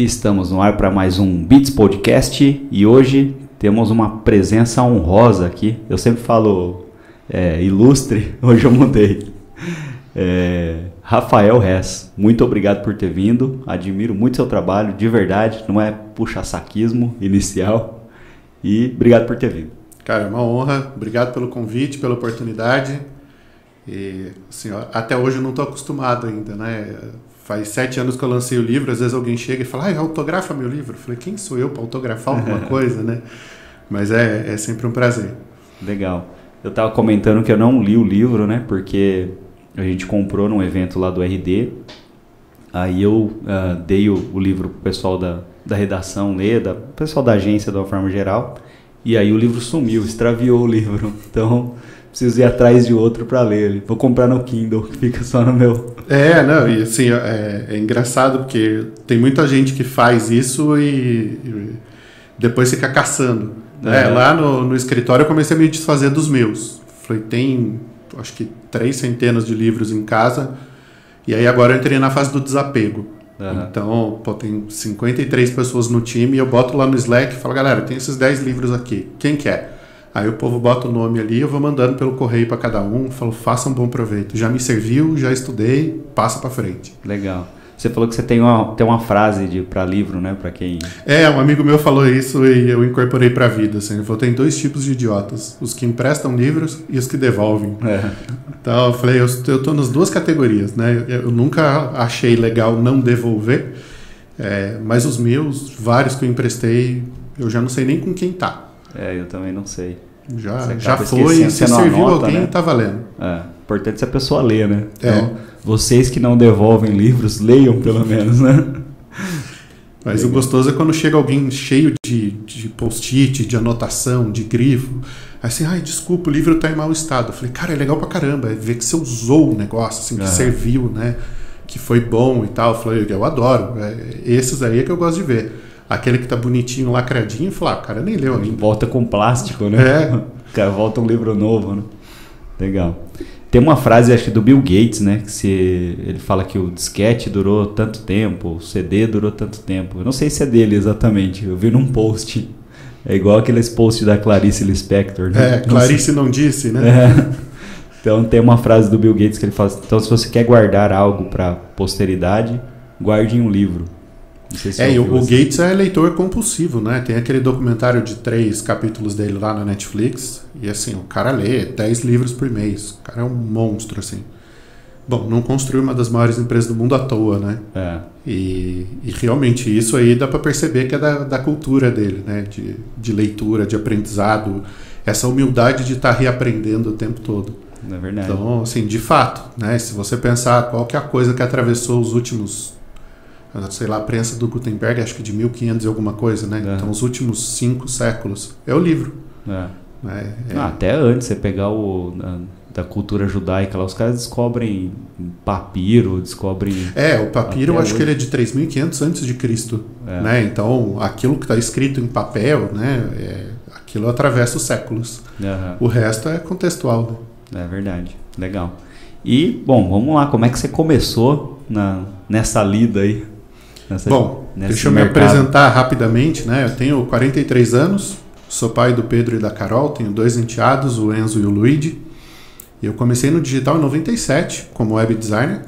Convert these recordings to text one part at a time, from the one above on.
Estamos no ar para mais um Beats Podcast e hoje temos uma presença honrosa aqui. Eu sempre falo ilustre, hoje eu mudei. Rafael Rez, muito obrigado por ter vindo. Admiro muito seu trabalho, de verdade, não é puxa-saquismo inicial. E obrigado por ter vindo. Cara, é uma honra. Obrigado pelo convite, pela oportunidade. E assim, até hoje eu não estou acostumado ainda, né? Faz 7 anos que eu lancei o livro, às vezes alguém chega e fala, autografa meu livro. Eu falei, quem sou eu para autografar alguma coisa, né? Mas é sempre um prazer. Legal. Eu estava comentando que eu não li o livro, né? Porque a gente comprou num evento lá do RD. Aí eu dei o livro pro pessoal da redação ler, o pessoal da agência de uma forma geral. E aí o livro sumiu, extraviou o livro. Então preciso ir atrás de outro para ler. Vou comprar no Kindle, que fica só no meu. E assim, é engraçado porque tem muita gente que faz isso e depois fica caçando. Lá no escritório eu comecei a me desfazer dos meus. Falei, tem acho que 3 centenas de livros em casa. E aí agora eu entrei na fase do desapego. Então, tem 53 pessoas no time e eu boto lá no Slack e falo, galera, tem esses 10 livros aqui, quem quer? Aí o povo bota o nome ali, eu vou mandando pelo correio para cada um, falo, faça um bom proveito. Já me serviu, já estudei, passa para frente. Legal. Você falou que você tem uma frase para livro, né? Para quem... um amigo meu falou isso e eu incorporei para a vida. Assim, ele falou, tem 2 tipos de idiotas, os que emprestam livros e os que devolvem. Então eu falei, eu estou nas 2 categorias, né? Eu nunca achei legal não devolver, mas os meus, vários que eu emprestei, eu já não sei nem com quem tá. Eu também não sei. Já foi, se serviu anota, alguém, né? Tá valendo. Importante se a pessoa ler, né? Então, vocês que não devolvem livros, leiam pelo menos, né? Mas o gostoso é quando chega alguém cheio de post-it, de anotação, de grifo. Assim, desculpa, o livro tá em mau estado. Eu falei, cara, é legal pra caramba, ver que você usou o negócio, assim, que serviu, né? Que foi bom e tal. Eu falei, eu adoro. Esses aí é que eu gosto de ver. Aquele que tá bonitinho, lacradinho, falar, cara, nem leu ainda. Volta com plástico, né? Cara, volta um livro novo, né? Legal. Tem uma frase, acho que do Bill Gates, né? Que ele fala que o disquete durou tanto tempo, o CD durou tanto tempo. Eu não sei se é dele exatamente, eu vi num post. É igual aqueles posts da Clarice Lispector, né? Clarice não disse, né? Então tem uma frase do Bill Gates que ele fala, então se você quer guardar algo para posteridade, guarde em um livro. O Gates é leitor compulsivo, né? Tem aquele documentário de 3 capítulos dele lá na Netflix. E assim, o cara lê 10 livros por mês. O cara é um monstro, assim. Bom, não construiu uma das maiores empresas do mundo à toa, né? E realmente isso aí dá para perceber que é da cultura dele, né? De leitura, de aprendizado. Essa humildade de estar reaprendendo o tempo todo. É verdade. Então, assim, de fato, né? Se você pensar qual que é a coisa que atravessou os últimos... sei lá, a prensa do Gutenberg, acho que de 1500 e alguma coisa, né? Então, os últimos 5 séculos é o livro. Até antes, você pegar da cultura judaica lá, os caras descobrem papiro, o papiro eu acho que ele é de 3500 antes de Cristo, né? Então, aquilo que está escrito em papel, né? Aquilo atravessa os séculos. O resto é contextual, né? É verdade, legal. E, bom, vamos lá, como é que você começou nessa lida aí? Deixa eu me apresentar rapidamente, né? Eu tenho 43 anos, sou pai do Pedro e da Carol, tenho 2 enteados, o Enzo e o Luigi. Eu comecei no digital em 97 como web designer.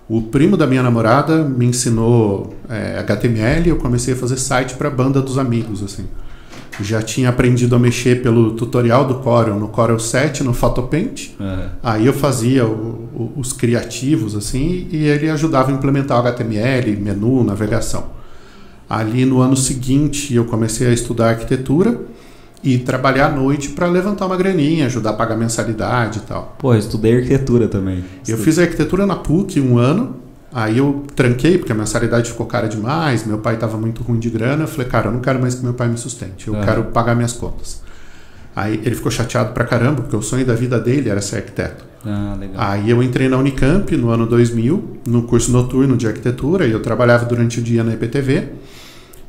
O primo da minha namorada me ensinou HTML e eu comecei a fazer site para a banda dos amigos, assim. Já tinha aprendido a mexer pelo tutorial do Corel, no Corel 7, no Photopaint. Aí eu fazia os criativos, assim, e ele ajudava a implementar o HTML, menu, navegação. Ali no ano seguinte eu comecei a estudar arquitetura e trabalhar à noite para levantar uma graninha, ajudar a pagar mensalidade e tal. Eu estudei arquitetura também. Eu fiz arquitetura na PUC 1 ano. Aí eu tranquei, porque a mensalidade ficou cara demais, meu pai estava muito ruim de grana, eu falei, cara, eu não quero mais que meu pai me sustente, eu quero pagar minhas contas. Aí ele ficou chateado pra caramba, porque o sonho da vida dele era ser arquiteto. Legal. Aí eu entrei na Unicamp no ano 2000, no curso noturno de arquitetura, e eu trabalhava durante o dia na IPTV,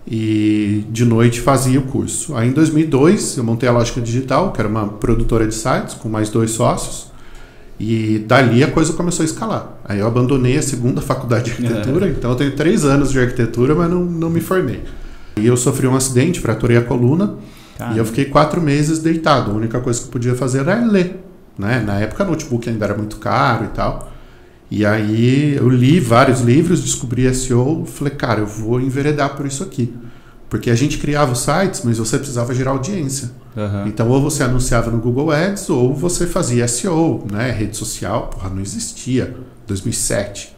e de noite fazia o curso. Aí em 2002 eu montei a Lógica Digital, que era uma produtora de sites, com mais 2 sócios, E dali a coisa começou a escalar. Aí eu abandonei a segunda faculdade de arquitetura, então eu tenho 3 anos de arquitetura, mas não me formei. E eu sofri um acidente, fraturei a coluna, e eu fiquei 4 meses deitado. A única coisa que eu podia fazer era ler. Né? Na época o notebook ainda era muito caro e tal. E aí eu li vários livros, descobri SEO, falei, cara, eu vou enveredar por isso aqui. Porque a gente criava os sites, mas você precisava gerar audiência. Então ou você anunciava no Google Ads, ou você fazia SEO, né? Rede social, porra, não existia, 2007.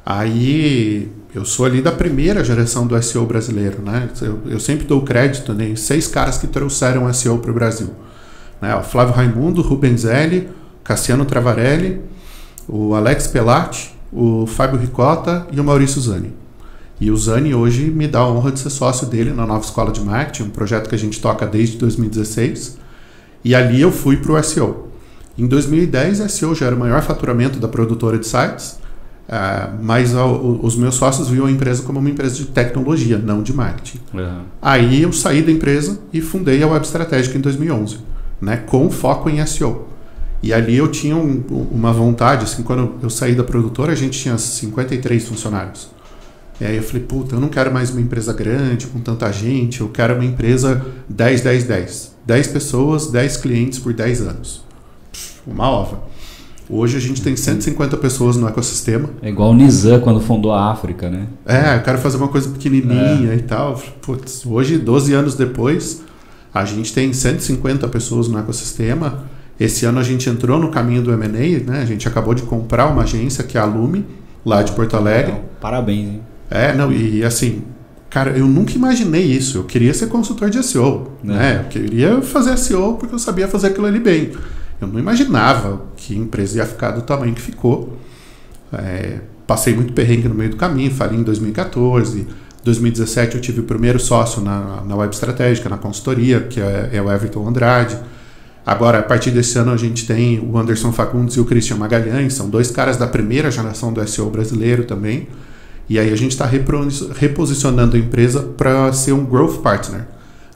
Aí eu sou ali da primeira geração do SEO brasileiro, né? Eu sempre dou crédito, né? 6 caras que trouxeram SEO para o Brasil. Né? O Flávio Raimundo, Rubenzelli, Cassiano Travarelli, o Alex Pelatti, o Fábio Ricota e o Maurício Zani. E o Zani hoje me dá a honra de ser sócio dele na Nova Escola de Marketing, um projeto que a gente toca desde 2016. E ali eu fui para o SEO. Em 2010, a SEO já era o maior faturamento da produtora de sites, mas os meus sócios viam a empresa como uma empresa de tecnologia, não de marketing. Aí eu saí da empresa e fundei a Web Estratégica em 2011, né, com foco em SEO. E ali eu tinha uma vontade, assim, quando eu saí da produtora, a gente tinha 53 funcionários. E aí eu falei, puta, eu não quero mais uma empresa grande, com tanta gente, eu quero uma empresa 10, 10, 10. 10 pessoas, 10 clientes por 10 anos. Uma ova. Hoje a gente tem 150 pessoas no ecossistema. É igual o Nizam quando fundou a África, né? Eu quero fazer uma coisa pequenininha e tal. Putz, hoje, 12 anos depois, a gente tem 150 pessoas no ecossistema. Esse ano a gente entrou no caminho do M&A, né? A gente acabou de comprar uma agência que é a Lume, lá de Porto Alegre. Parabéns, hein? E assim, cara, eu nunca imaginei isso. Eu queria ser consultor de SEO, né? Eu queria fazer SEO porque eu sabia fazer aquilo ali bem. Eu não imaginava que a empresa ia ficar do tamanho que ficou. Passei muito perrengue no meio do caminho, falei em 2014. Em 2017 eu tive o primeiro sócio na Web Estratégica, na consultoria, que é o Everton Andrade. Agora, a partir desse ano, a gente tem o Anderson Facundes e o Christian Magalhães, são 2 caras da primeira geração do SEO brasileiro também. E aí a gente está reposicionando a empresa para ser um growth partner.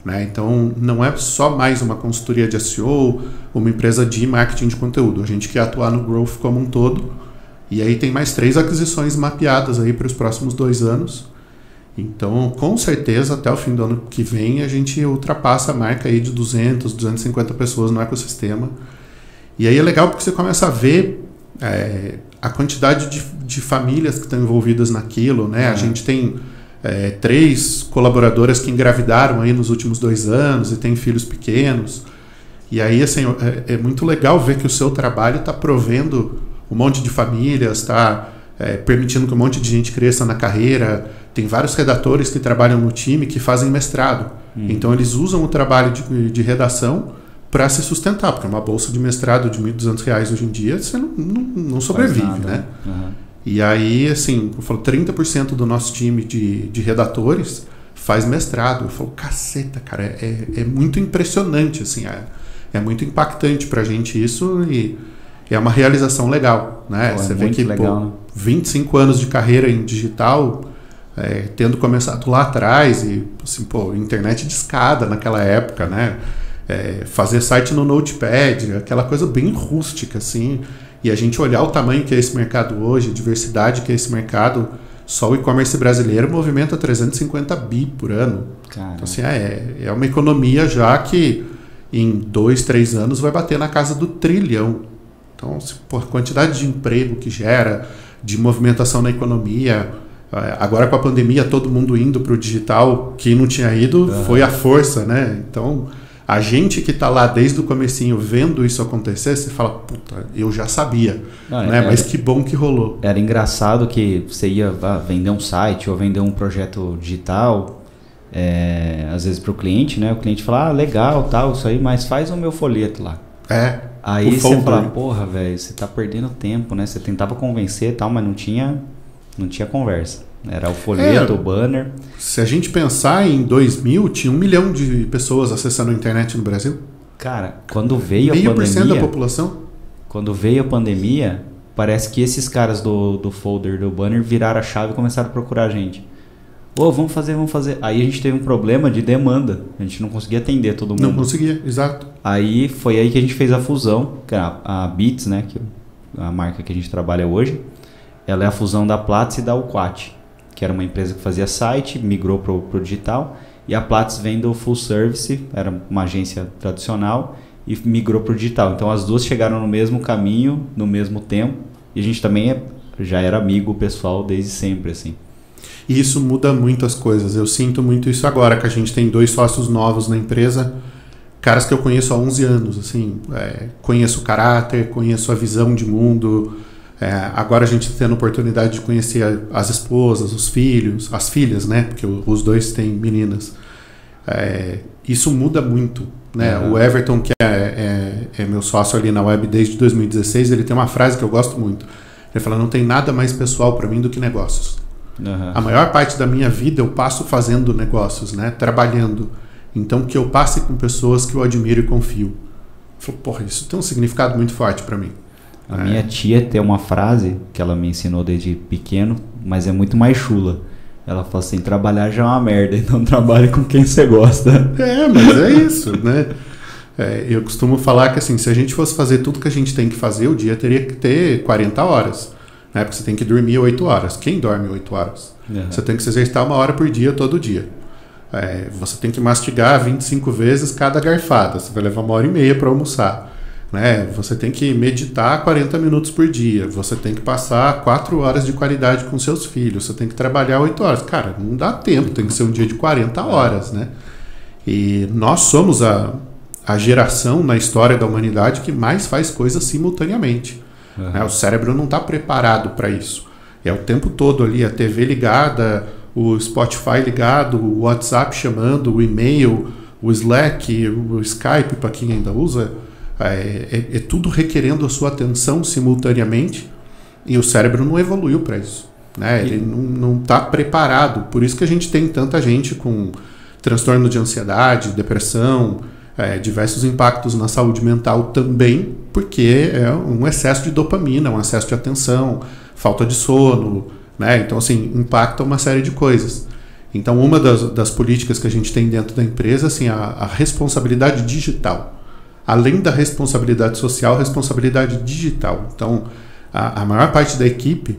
Né? Então, não é só mais uma consultoria de SEO, uma empresa de marketing de conteúdo. A gente quer atuar no growth como um todo. E aí tem mais 3 aquisições mapeadas aí para os próximos 2 anos. Então, com certeza, até o fim do ano que vem, a gente ultrapassa a marca aí de 200, 250 pessoas no ecossistema. E aí é legal porque você começa a ver a quantidade de famílias que estão envolvidas naquilo, né? A gente tem 3 colaboradoras que engravidaram aí nos últimos 2 anos e têm filhos pequenos. E aí, assim, é muito legal ver que o seu trabalho está provendo um monte de famílias, está permitindo que um monte de gente cresça na carreira. Tem vários redatores que trabalham no time que fazem mestrado. Então, eles usam o trabalho de redação para se sustentar, porque uma bolsa de mestrado de R$ 1.200 hoje em dia, você não sobrevive, né? E aí, assim, eu falo, 30% do nosso time de redatores faz mestrado. Eu falo, caceta, cara, é muito impressionante, assim, é muito impactante pra gente isso e é uma realização legal, né? Você vê que, legal, 25 anos de carreira em digital, tendo começado lá atrás e, assim, internet de escada naquela época, né? Fazer site no Notepad, aquela coisa bem rústica, assim, e a gente olhar o tamanho que é esse mercado hoje, a diversidade que é esse mercado, só o e-commerce brasileiro movimenta 350 bi por ano. Caramba. Então, assim, é uma economia já que em 2, 3 anos vai bater na casa do 1 trilhão. Então, a quantidade de emprego que gera, de movimentação na economia. Agora com a pandemia, todo mundo indo para o digital, quem não tinha ido foi a força, né? Então, a gente que está lá desde o comecinho vendo isso acontecer, você fala, puta, eu já sabia, né? Mas que bom que rolou. Era engraçado que você ia vender um site ou vender um projeto digital, às vezes para o cliente, né? O cliente fala, legal, tal, isso aí, mas faz o meu folheto lá. Aí você fala, porra, velho, você tá perdendo tempo, né? Você tentava convencer e tal, mas não tinha conversa. Era o folheto, o banner. Se a gente pensar em 2000, tinha 1 milhão de pessoas acessando a internet no Brasil. Cara, quando veio a pandemia... 0,5% da população. Quando veio a pandemia, parece que esses caras do folder, do banner, viraram a chave e começaram a procurar a gente. Vamos fazer. Aí a gente teve um problema de demanda. A gente não conseguia atender todo mundo. Não conseguia, exato. Aí foi aí que a gente fez a fusão, que era a Bits, né? Que a marca que a gente trabalha hoje, ela é a fusão da Platts e da Uquat, que era uma empresa que fazia site, migrou para o digital, e a Platts vem do full service, era uma agência tradicional, e migrou para o digital. Então as duas chegaram no mesmo caminho, no mesmo tempo, e a gente também já era amigo pessoal desde sempre, assim. E isso muda muito as coisas. Eu sinto muito isso agora, que a gente tem 2 sócios novos na empresa, caras que eu conheço há 11 anos, assim, conheço o caráter, conheço a visão de mundo. Agora a gente está tendo a oportunidade de conhecer as esposas, os filhos, as filhas, né? Porque os 2 têm meninas. Isso muda muito, né? O Everton, que é meu sócio ali na Web desde 2016, ele tem uma frase que eu gosto muito. Ele fala, não tem nada mais pessoal para mim do que negócios. A maior parte da minha vida eu passo fazendo negócios, né? Trabalhando. Então, que eu passe com pessoas que eu admiro e confio. Eu falo, porra, isso tem um significado muito forte para mim. A minha tia tem uma frase que ela me ensinou desde pequeno, mas é muito mais chula. Ela fala assim, trabalhar já é uma merda, então trabalhe com quem você gosta. Mas é isso, né? Eu costumo falar que assim, se a gente fosse fazer tudo que a gente tem que fazer, o dia teria que ter 40 horas. Né? Porque você tem que dormir 8 horas. Quem dorme 8 horas? Você tem que se exercitar 1 hora por dia, todo dia. Você tem que mastigar 25 vezes cada garfada. Você vai levar 1h30 para almoçar. Né? Você tem que meditar 40 minutos por dia. Você tem que passar 4 horas de qualidade com seus filhos. Você tem que trabalhar 8 horas. Cara, não dá tempo. Tem que ser um dia de 40 horas. Né? E nós somos a geração na história da humanidade que mais faz coisas simultaneamente. Né? O cérebro não está preparado para isso. É o tempo todo ali, a TV ligada, o Spotify ligado, o WhatsApp chamando, o e-mail, o Slack, o Skype, para quem ainda usa. É tudo requerendo a sua atenção simultaneamente, e o cérebro não evoluiu para isso. Né? Ele não está preparado. Por isso que a gente tem tanta gente com transtorno de ansiedade, depressão, diversos impactos na saúde mental também, porque é um excesso de dopamina, um excesso de atenção, falta de sono, né? Então, assim, impacta uma série de coisas. Então, uma das políticas que a gente tem dentro da empresa, assim, a responsabilidade digital. Além da responsabilidade social, responsabilidade digital. Então, a maior parte da equipe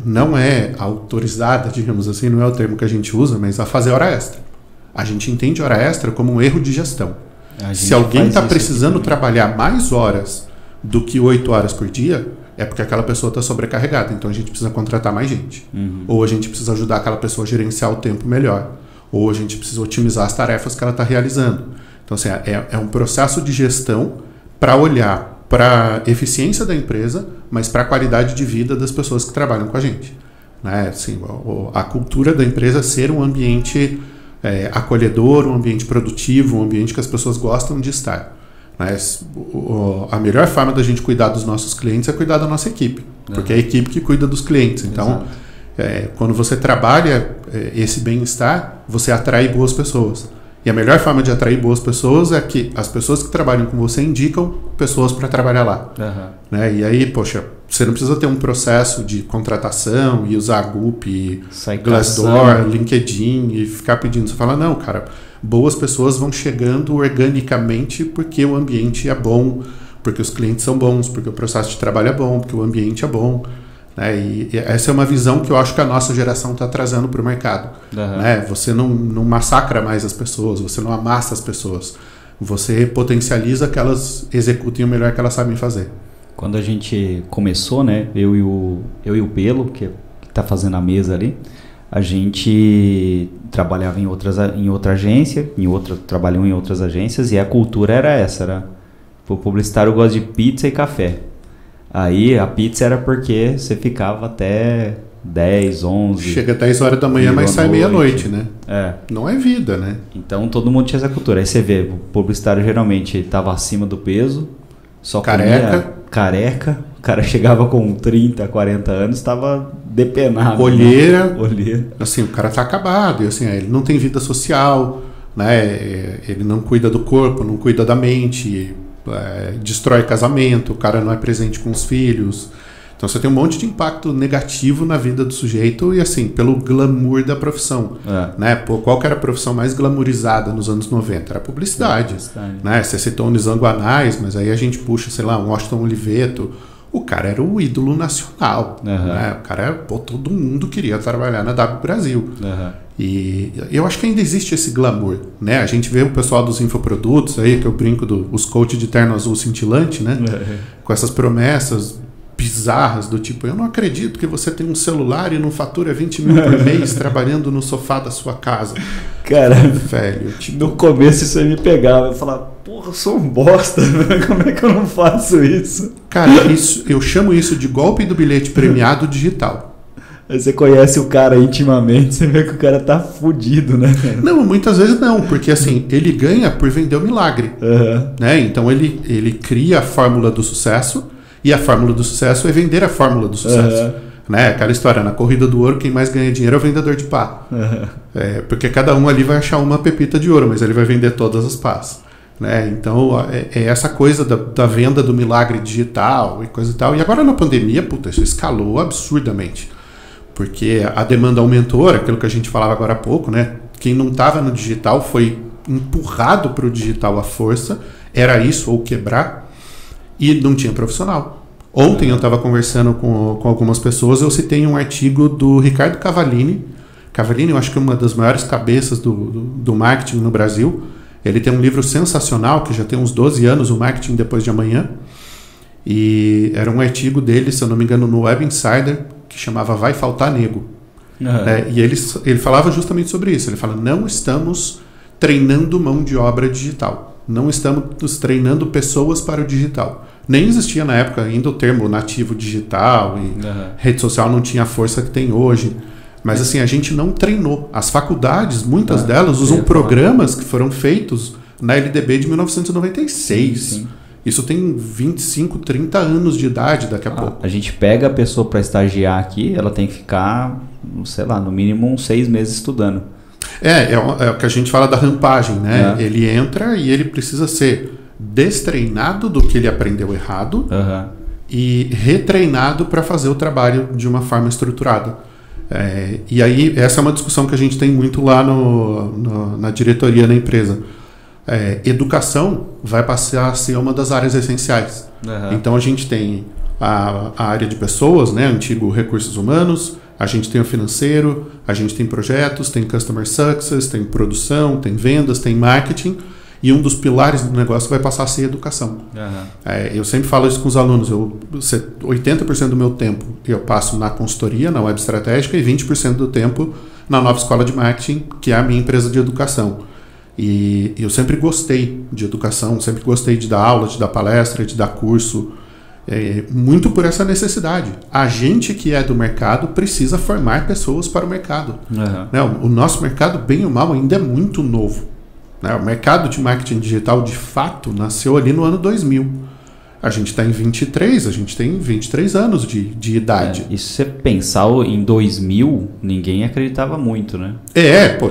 não é autorizada, digamos assim, não é o termo que a gente usa, mas a fazer hora extra. A gente entende hora extra como um erro de gestão. Se alguém está precisando trabalhar mais horas do que 8 horas por dia, é porque aquela pessoa está sobrecarregada. Então a gente precisa contratar mais gente. Ou a gente precisa ajudar aquela pessoa a gerenciar o tempo melhor. Ou a gente precisa otimizar as tarefas que ela está realizando. Então assim, é um processo de gestão para olhar para a eficiência da empresa, mas para a qualidade de vida das pessoas que trabalham com a gente. Né? Assim, a cultura da empresa ser um ambiente acolhedor, um ambiente produtivo, um ambiente que as pessoas gostam de estar. Mas a melhor forma da gente cuidar dos nossos clientes é cuidar da nossa equipe, porque é a equipe que cuida dos clientes. Então, quando você trabalha esse bem-estar, você atrai boas pessoas. E a melhor forma de atrair boas pessoas é que as pessoas que trabalham com você indicam pessoas para trabalhar lá. Né? E aí, poxa, você não precisa ter um processo de contratação e usar Goop, Glassdoor, LinkedIn e ficar pedindo. Você fala, não, cara, boas pessoas vão chegando organicamente porque o ambiente é bom, porque os clientes são bons, porque o processo de trabalho é bom, porque o ambiente é bom. Né? E essa é uma visão que eu acho que a nossa geração está trazendo para o mercado. Né? Você não massacra mais as pessoas, você não amassa as pessoas. Você potencializa que elas executem o melhor que elas sabem fazer. Quando a gente começou, né, eu e o Pelo, que está fazendo a mesa ali, a gente trabalhava em outra agência, trabalhou em outras agências, e a cultura era essa, o publicitário gosta de pizza e café. Aí a pizza era porque você ficava até 10, 11... Chega 10 horas da manhã, mas sai meia-noite, né? Não é vida, né? Então todo mundo tinha essa cultura. Aí você vê, o publicitário geralmente estava acima do peso, só careca, o cara chegava com 30, 40 anos, estava depenado. Olheira. Assim, o cara tá acabado, e assim, ele não tem vida social, né? Ele não cuida do corpo, não cuida da mente, destrói casamento, o cara não é presente com os filhos. Então você tem um monte de impacto negativo na vida do sujeito e assim, pelo glamour da profissão. Né? Qual que era a profissão mais glamourizada nos anos 90? Era a publicidade. Né? Você citou o Nizango Anais, mas aí a gente puxa, sei lá, um Washington Oliveto, o cara era o ídolo nacional. Né? O cara, todo mundo queria trabalhar na W Brasil. E eu acho que ainda existe esse glamour, né? A gente vê o pessoal dos infoprodutos aí, que eu brinco os coach de terno azul cintilante, né? Com essas promessas bizarras do tipo, eu não acredito que você tem um celular e não fatura 20 mil por mês trabalhando no sofá da sua casa. Cara, velho, tipo... no começo isso aí me pegava, eu falava, porra, eu sou um bosta, como é que eu não faço isso? Cara, eu chamo isso de golpe do bilhete premiado digital. Aí você conhece o cara intimamente, você vê que o cara tá fudido, né? Não, muitas vezes não, porque assim, ele ganha por vender o milagre. Né? Então ele cria a fórmula do sucesso, e a fórmula do sucesso é vender a fórmula do sucesso. Né? Aquela história, na corrida do ouro, quem mais ganha dinheiro é o vendedor de pá. Porque cada um ali vai achar uma pepita de ouro, mas ele vai vender todas as pás. Né? Então é essa coisa da venda do milagre digital e coisa e tal. E agora na pandemia, puta, isso escalou absurdamente. Porque a demanda aumentou, aquilo que a gente falava agora há pouco, né? Quem não estava no digital foi empurrado para o digital à força, era isso ou quebrar, e não tinha profissional. Ontem eu estava conversando com algumas pessoas, eu citei um artigo do Ricardo Cavallini. Cavallini, eu acho que é uma das maiores cabeças do marketing no Brasil. Ele tem um livro sensacional, que já tem uns 12 anos, O Marketing Depois de Amanhã. E era um artigo dele, se eu não me engano, no Web Insider, que chamava Vai Faltar Nego. E ele falava justamente sobre isso. Ele fala, não estamos treinando mão de obra digital. Não estamos treinando pessoas para o digital. Nem existia na época ainda o termo nativo digital e rede social não tinha a força que tem hoje. Mas assim, a gente não treinou. As faculdades, muitas delas, usam programas que foram feitos na LDB de 1996. Sim. Isso tem 25, 30 anos de idade daqui a pouco. A gente pega a pessoa para estagiar aqui, ela tem que ficar, sei lá, no mínimo uns 6 meses estudando. É o que a gente fala da rampagem, né? Ele entra e ele precisa ser destreinado do que ele aprendeu errado e retreinado para fazer o trabalho de uma forma estruturada. E aí, essa é uma discussão que a gente tem muito lá na diretoria da empresa. Educação vai passar a ser uma das áreas essenciais. Então a gente tem a área de pessoas, né, antigo recursos humanos, a gente tem o financeiro, a gente tem projetos, tem customer success, tem produção, tem vendas, tem marketing, e um dos pilares do negócio vai passar a ser educação. Eu sempre falo isso com os alunos, 80% do meu tempo eu passo na consultoria, na web estratégica, e 20% do tempo na nova escola de marketing, que é a minha empresa de educação. E eu sempre gostei de educação, sempre gostei de dar aula, de dar palestra, de dar curso, muito por essa necessidade. A gente que é do mercado precisa formar pessoas para o mercado. Né? O nosso mercado, bem ou mal, ainda é muito novo. Né? O mercado de marketing digital, de fato, nasceu ali no ano 2000. A gente está em 23, a gente tem 23 anos de idade. E se você pensar em 2000, ninguém acreditava muito, né?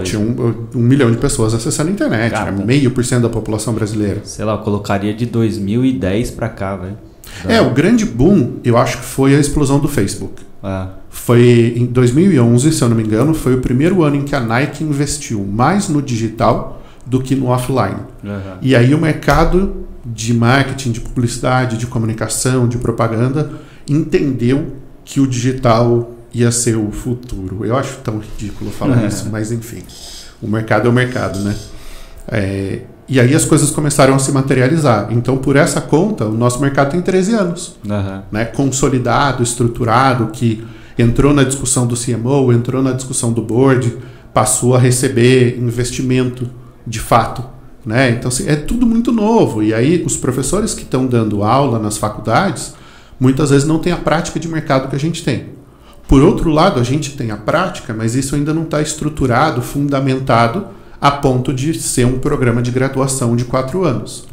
Tinha 1 milhão de pessoas acessando a internet, era 0,5% da população brasileira. Sei lá, eu colocaria de 2010 para cá, velho. O grande boom, eu acho que foi a explosão do Facebook. Foi em 2011, se eu não me engano, foi o primeiro ano em que a Nike investiu mais no digital do que no offline. E aí o mercado de marketing, de publicidade, de comunicação, de propaganda, entendeu que o digital ia ser o futuro. Eu acho tão ridículo falar isso, mas enfim. O mercado é o mercado, né? E aí as coisas começaram a se materializar. Então, por essa conta, o nosso mercado tem 13 anos. Né? Consolidado, estruturado, que entrou na discussão do CMO, entrou na discussão do board, passou a receber investimento de fato. Né? Então, assim, é tudo muito novo. E aí, os professores que estão dando aula nas faculdades, muitas vezes não têm a prática de mercado que a gente tem. Por outro lado, a gente tem a prática, mas isso ainda não está estruturado, fundamentado, a ponto de ser um programa de graduação de 4 anos.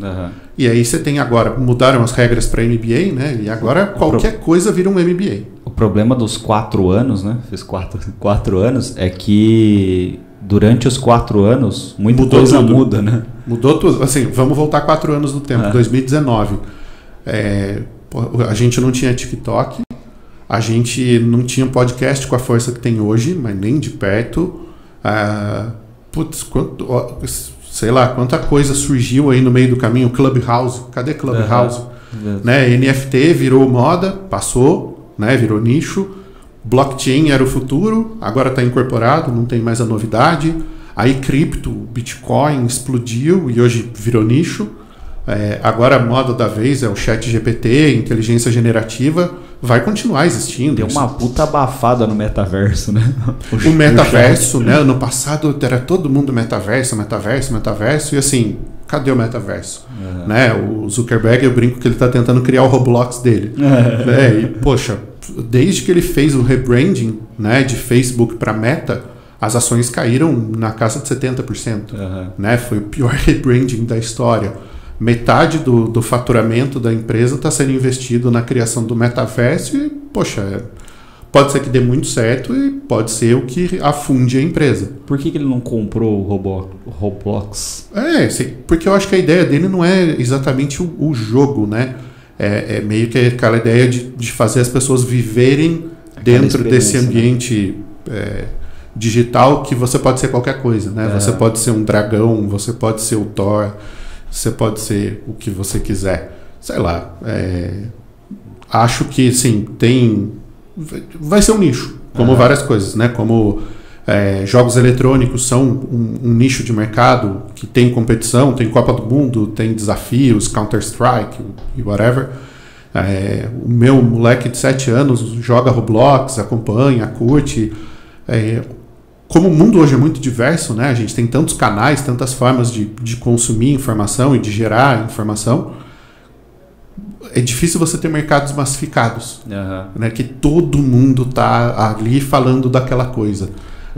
E aí você tem agora, mudaram as regras para MBA, né? E agora qualquer coisa vira um MBA. O problema dos 4 anos, né? Fiz 4 anos, é que durante os 4 anos, muita coisa muda, né? Mudou tudo. Assim, vamos voltar 4 anos no tempo, 2019. A gente não tinha TikTok, a gente não tinha podcast com a força que tem hoje, mas nem de perto. Sei lá, quanta coisa surgiu aí no meio do caminho. Clubhouse, cadê Clubhouse? Né? NFT virou moda, passou, né? Virou nicho. Blockchain era o futuro, agora está incorporado, não tem mais a novidade. Aí cripto, Bitcoin explodiu e hoje virou nicho. Agora a moda da vez é o chat GPT, inteligência generativa, vai continuar existindo. Deu uma puta abafada no metaverso, né? O metaverso, né? Ano passado era todo mundo metaverso, e assim, cadê o metaverso? Né? O Zuckerberg, eu brinco que ele está tentando criar o Roblox dele. Né? E, poxa, desde que ele fez o rebranding, né, de Facebook para Meta, as ações caíram na casa de 70%. Né? Foi o pior rebranding da história. Metade do faturamento da empresa está sendo investido na criação do metaverso e, poxa, pode ser que dê muito certo e pode ser o que afunde a empresa. Por que ele não comprou o Roblox? Sim, porque eu acho que a ideia dele não é exatamente o jogo, né? É meio que aquela ideia de fazer as pessoas viverem dentro desse ambiente digital, que você pode ser qualquer coisa, né? Você pode ser um dragão, você pode ser o Thor, você pode ser o que você quiser. Sei lá. Acho que, sim, vai ser um nicho, como várias coisas, né? Como jogos eletrônicos são um nicho de mercado que tem competição, tem Copa do Mundo, tem desafios, Counter-Strike e whatever. O meu moleque de 7 anos joga Roblox, acompanha, curte. Como o mundo hoje é muito diverso, né? A gente tem tantos canais, tantas formas de consumir informação e de gerar informação. É difícil você ter mercados massificados, né? Que todo mundo tá ali falando daquela coisa.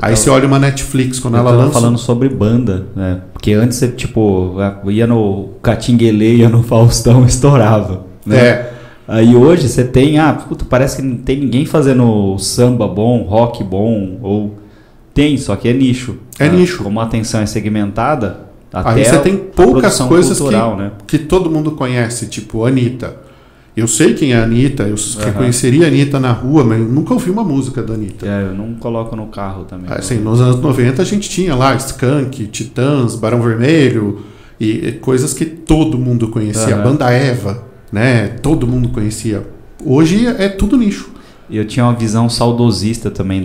Aí você olha uma Netflix, quando ela lança... falando sobre banda, né? Porque antes você, ia no Catinguelê, ia no Faustão, estourava, né? Aí hoje você tem, parece que não tem ninguém fazendo samba bom, rock bom, ou... Tem, só que é nicho. Nicho. Como a atenção é segmentada, até aí você tem poucas coisas cultural, né? que todo mundo conhece, tipo Anitta. Eu sei quem é a Anitta, eu reconheceria a Anitta na rua, mas eu nunca ouvi uma música da Anitta. Eu não coloco no carro também. Assim, nos anos 90 a gente tinha lá Skank, Titãs, Barão Vermelho, e coisas que todo mundo conhecia. A banda Eva, né? Todo mundo conhecia. Hoje é tudo nicho. E eu tinha uma visão saudosista também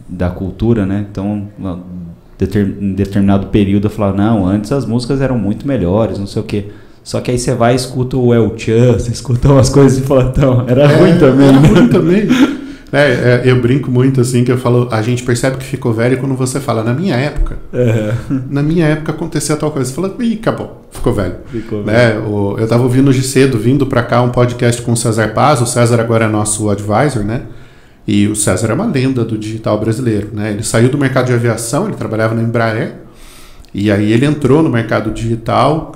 da cultura, né? Então, em determinado período eu falava, não, antes as músicas eram muito melhores, não sei o quê. Só que aí você vai e escuta o El Chan, você escuta umas coisas e fala, então, era ruim também. Era ruim também. Eu brinco muito assim, que eu falo, a gente percebe que ficou velho quando você fala, na minha época. Na minha época acontecia tal coisa. Você fala, acabou, ficou velho. Eu estava ouvindo hoje cedo, vindo para cá, um podcast com o César Paz. O César agora é nosso advisor, né? E o César é uma lenda do digital brasileiro, né? Ele saiu do mercado de aviação, ele trabalhava na Embraer, e aí ele entrou no mercado digital,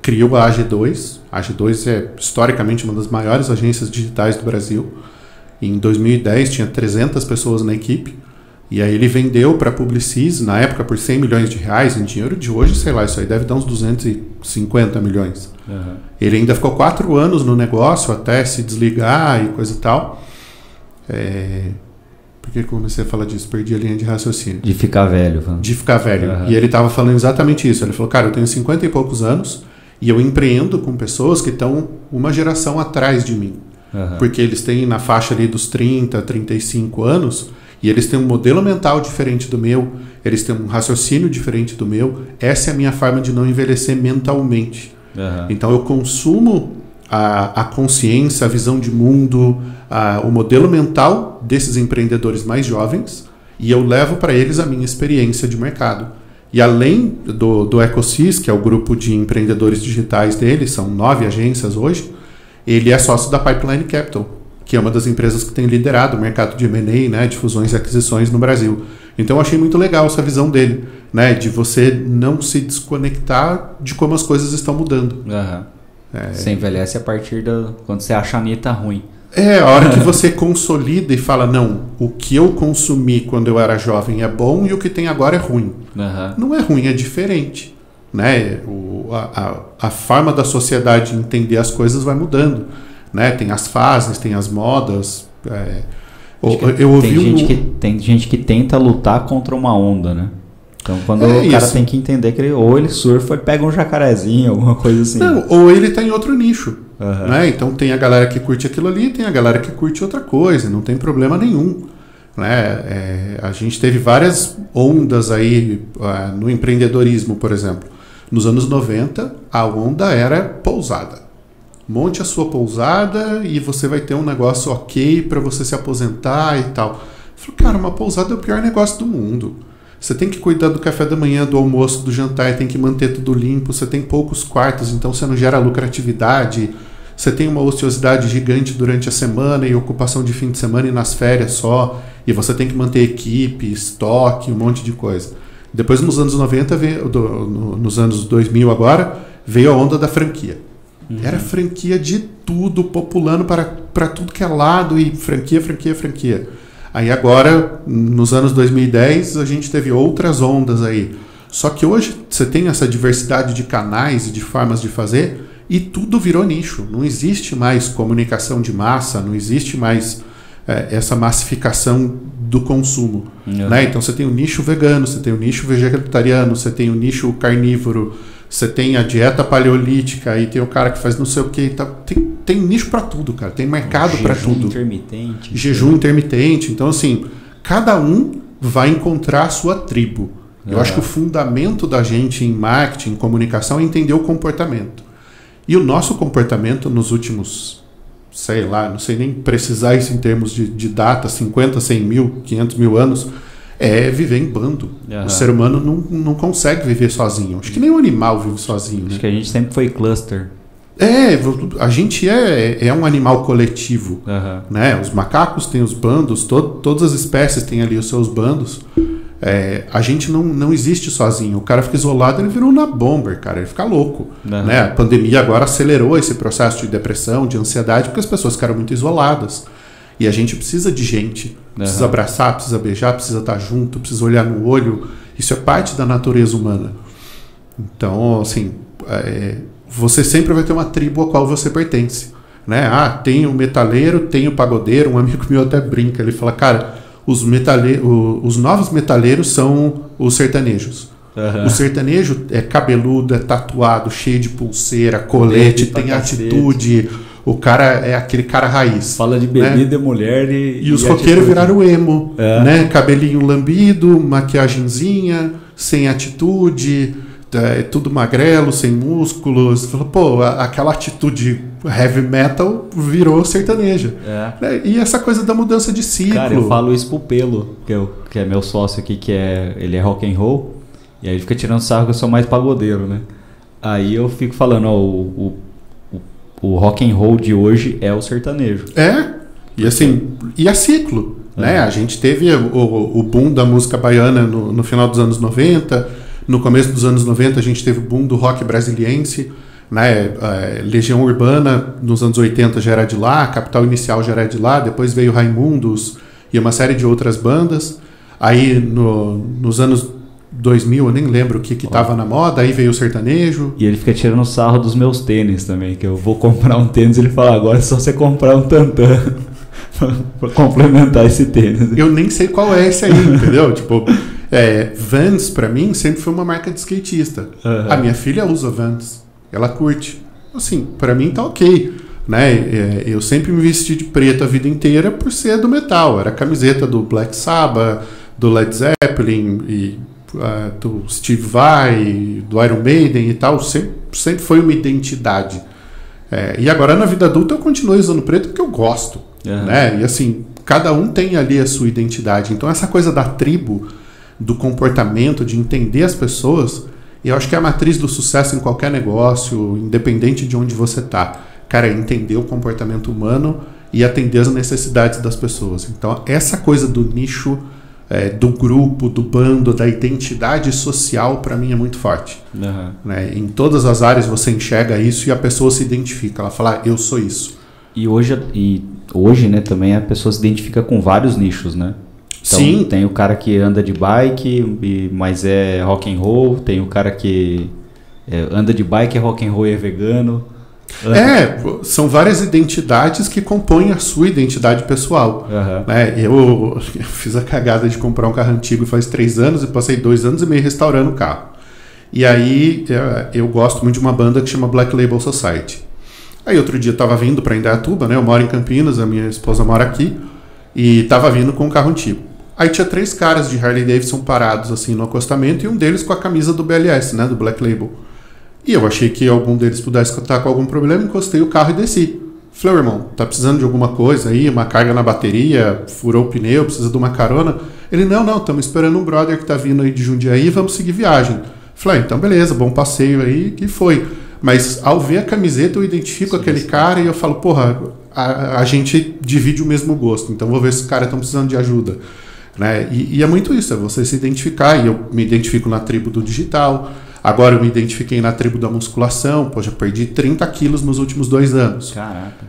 criou a AG2. A AG2 é historicamente uma das maiores agências digitais do Brasil. Em 2010 tinha 300 pessoas na equipe, e aí ele vendeu para a Publicis, na época por 100 milhões de reais, em dinheiro de hoje, sei lá, isso aí deve dar uns 250 milhões. Ele ainda ficou 4 anos no negócio até se desligar e coisa e tal. Por que comecei a falar disso? Perdi a linha de raciocínio. De ficar velho. De ficar velho. E ele estava falando exatamente isso. Ele falou, cara, eu tenho 50 e poucos anos e eu empreendo com pessoas que estão uma geração atrás de mim. Porque eles têm na faixa ali dos 30, 35 anos e eles têm um modelo mental diferente do meu, eles têm um raciocínio diferente do meu. Essa é a minha forma de não envelhecer mentalmente. Então eu consumo a consciência, a visão de mundo, o modelo mental desses empreendedores mais jovens, e eu levo para eles a minha experiência de mercado. E além do Ecosys, que é o grupo de empreendedores digitais deles, são 9 agências hoje, ele é sócio da Pipeline Capital, que é uma das empresas que tem liderado o mercado de M&A, né, de fusões e aquisições no Brasil. Então eu achei muito legal essa visão dele, né, de você não se desconectar de como as coisas estão mudando. Você envelhece a partir quando você acha a Anitta ruim. A hora que você consolida e fala, não, o que eu consumi quando eu era jovem é bom e o que tem agora é ruim. Não é ruim, é diferente. Né? A forma da sociedade entender as coisas vai mudando. Né? Tem as fases, tem as modas. Tem gente que tenta lutar contra uma onda, né? Então, quando o cara tem que entender que ou ele surfa, ele pega um jacarezinho, alguma coisa assim. Não, ou ele está em outro nicho. Né? Então tem a galera que curte aquilo ali, tem a galera que curte outra coisa, não tem problema nenhum. Né? A gente teve várias ondas aí no empreendedorismo, por exemplo. Nos anos 90, a onda era pousada. Monte a sua pousada e você vai ter um negócio ok para você se aposentar e tal. Eu falei, cara, uma pousada é o pior negócio do mundo. Você tem que cuidar do café da manhã, do almoço, do jantar, tem que manter tudo limpo, você tem poucos quartos, então você não gera lucratividade, você tem uma ociosidade gigante durante a semana e ocupação de fim de semana e nas férias só, e você tem que manter equipe, estoque, um monte de coisa. Depois, nos anos 90, nos anos 2000 agora, veio a onda da franquia. Era franquia de tudo, populando para tudo que é lado, e franquia. Aí agora, nos anos 2010, a gente teve outras ondas aí. Só que hoje você tem essa diversidade de canais e de formas de fazer e tudo virou nicho. Não existe mais comunicação de massa, não existe mais essa massificação do consumo. Né? Então você tem o nicho vegano, você tem o nicho vegetariano, você tem o nicho carnívoro, você tem a dieta paleolítica, aí tem o cara que faz não sei o que. Tá, tem nicho para tudo, cara. Tem mercado para tudo. Jejum intermitente. Então, assim, cada um vai encontrar a sua tribo. Eu acho que o fundamento da gente em marketing, em comunicação, é entender o comportamento. E o nosso comportamento nos últimos, sei lá, não sei nem precisar isso em termos de data, 50, 100 mil, 500 mil anos, é viver em bando. O ser humano não consegue viver sozinho. Acho que nem um animal vive sozinho. Acho que a gente sempre foi cluster. A gente é um animal coletivo. Né? Os macacos têm os bandos, todas as espécies têm ali os seus bandos. A gente não existe sozinho. O cara fica isolado, ele vira um nabomber, cara. Ele fica louco. Né? A pandemia agora acelerou esse processo de depressão, de ansiedade, porque as pessoas ficaram muito isoladas. E a gente precisa de gente. Precisa abraçar, precisa beijar, precisa estar junto, precisa olhar no olho. Isso é parte da natureza humana. Então, assim, você sempre vai ter uma tribo a qual você pertence. Né? Tem o metaleiro, tem o pagodeiro. Um amigo meu até brinca. Ele fala, cara, os novos metaleiros são os sertanejos. O sertanejo é cabeludo, é tatuado, cheio de pulseira, colete, tem atitude. O cara é aquele cara raiz. Fala de bebida, né? Mulher e os roqueiros viraram emo. Né? Cabelinho lambido, maquiagenzinha, sem atitude, tudo magrelo, sem músculos. Fala, pô, aquela atitude heavy metal virou sertaneja. Né? E essa coisa da mudança de ciclo. Cara, eu falo isso pro Pelo, que é meu sócio aqui, ele é rock and roll, e aí ele fica tirando sarro que eu sou mais pagodeiro, né? Aí eu fico falando, o rock and roll de hoje é o sertanejo. E assim, e é ciclo. Né? A gente teve o boom da música baiana no final dos anos 90, no começo dos anos 90 a gente teve o boom do rock brasiliense, né? Legião Urbana nos anos 80 já era de lá, Capital Inicial já era de lá, depois veio Raimundos e uma série de outras bandas. Aí nos anos 2000, eu nem lembro o que estava na moda, aí veio o sertanejo. E ele fica tirando sarro dos meus tênis também, que eu vou comprar um tênis, ele fala, agora é só você comprar um tantã para complementar esse tênis. Eu nem sei qual é esse aí, entendeu? Tipo, Vans pra mim sempre foi uma marca de skatista. A minha filha usa Vans, ela curte. Assim, pra mim tá ok. Né? Eu sempre me vesti de preto a vida inteira por ser do metal. Era camiseta do Black Sabbath, do Led Zeppelin e do Steve Vai, do Iron Maiden e tal, sempre foi uma identidade. E agora na vida adulta eu continuo usando preto porque eu gosto. Né? E assim, cada um tem ali a sua identidade. Então essa coisa da tribo, do comportamento, de entender as pessoas, eu acho que é a matriz do sucesso em qualquer negócio, independente de onde você está. Cara, é entender o comportamento humano e atender as necessidades das pessoas. Então essa coisa do nicho, do grupo, do bando, da identidade social, para mim é muito forte. Né? Em todas as áreas você enxerga isso e a pessoa se identifica. Ela fala, eu sou isso. E hoje, né, também a pessoa se identifica com vários nichos, né? Então, sim. Tem o cara que anda de bike, mas é rock and roll. Tem o cara que anda de bike, é rock and roll e é vegano. São várias identidades que compõem a sua identidade pessoal. Né? Eu fiz a cagada de comprar um carro antigo faz 3 anos e passei 2 anos e meio restaurando o carro. E aí eu gosto muito de uma banda que chama Black Label Society. Aí outro dia eu tava vindo para Indaiatuba, né? Eu moro em Campinas, a minha esposa mora aqui, e tava vindo com um carro antigo. Aí tinha 3 caras de Harley Davidson parados assim no acostamento, e um deles com a camisa do BLS, né? Do Black Label. E eu achei que algum deles pudesse estar com algum problema, encostei o carro e desci. Falei, irmão, tá precisando de alguma coisa aí, uma carga na bateria, furou o pneu, precisa de uma carona? Ele, não, estamos esperando um brother que tá vindo aí de Jundiaí, vamos seguir viagem. Falei, então beleza, bom passeio aí, que foi. Mas ao ver a camiseta eu identifico aquele cara e eu falo, porra, a gente divide o mesmo gosto, então vou ver se os caras estão precisando de ajuda. Né? E é muito isso, é você se identificar, e eu me identifico na tribo do digital. Agora eu me identifiquei na tribo da musculação, já perdi 30 quilos nos últimos 2 anos. Caraca.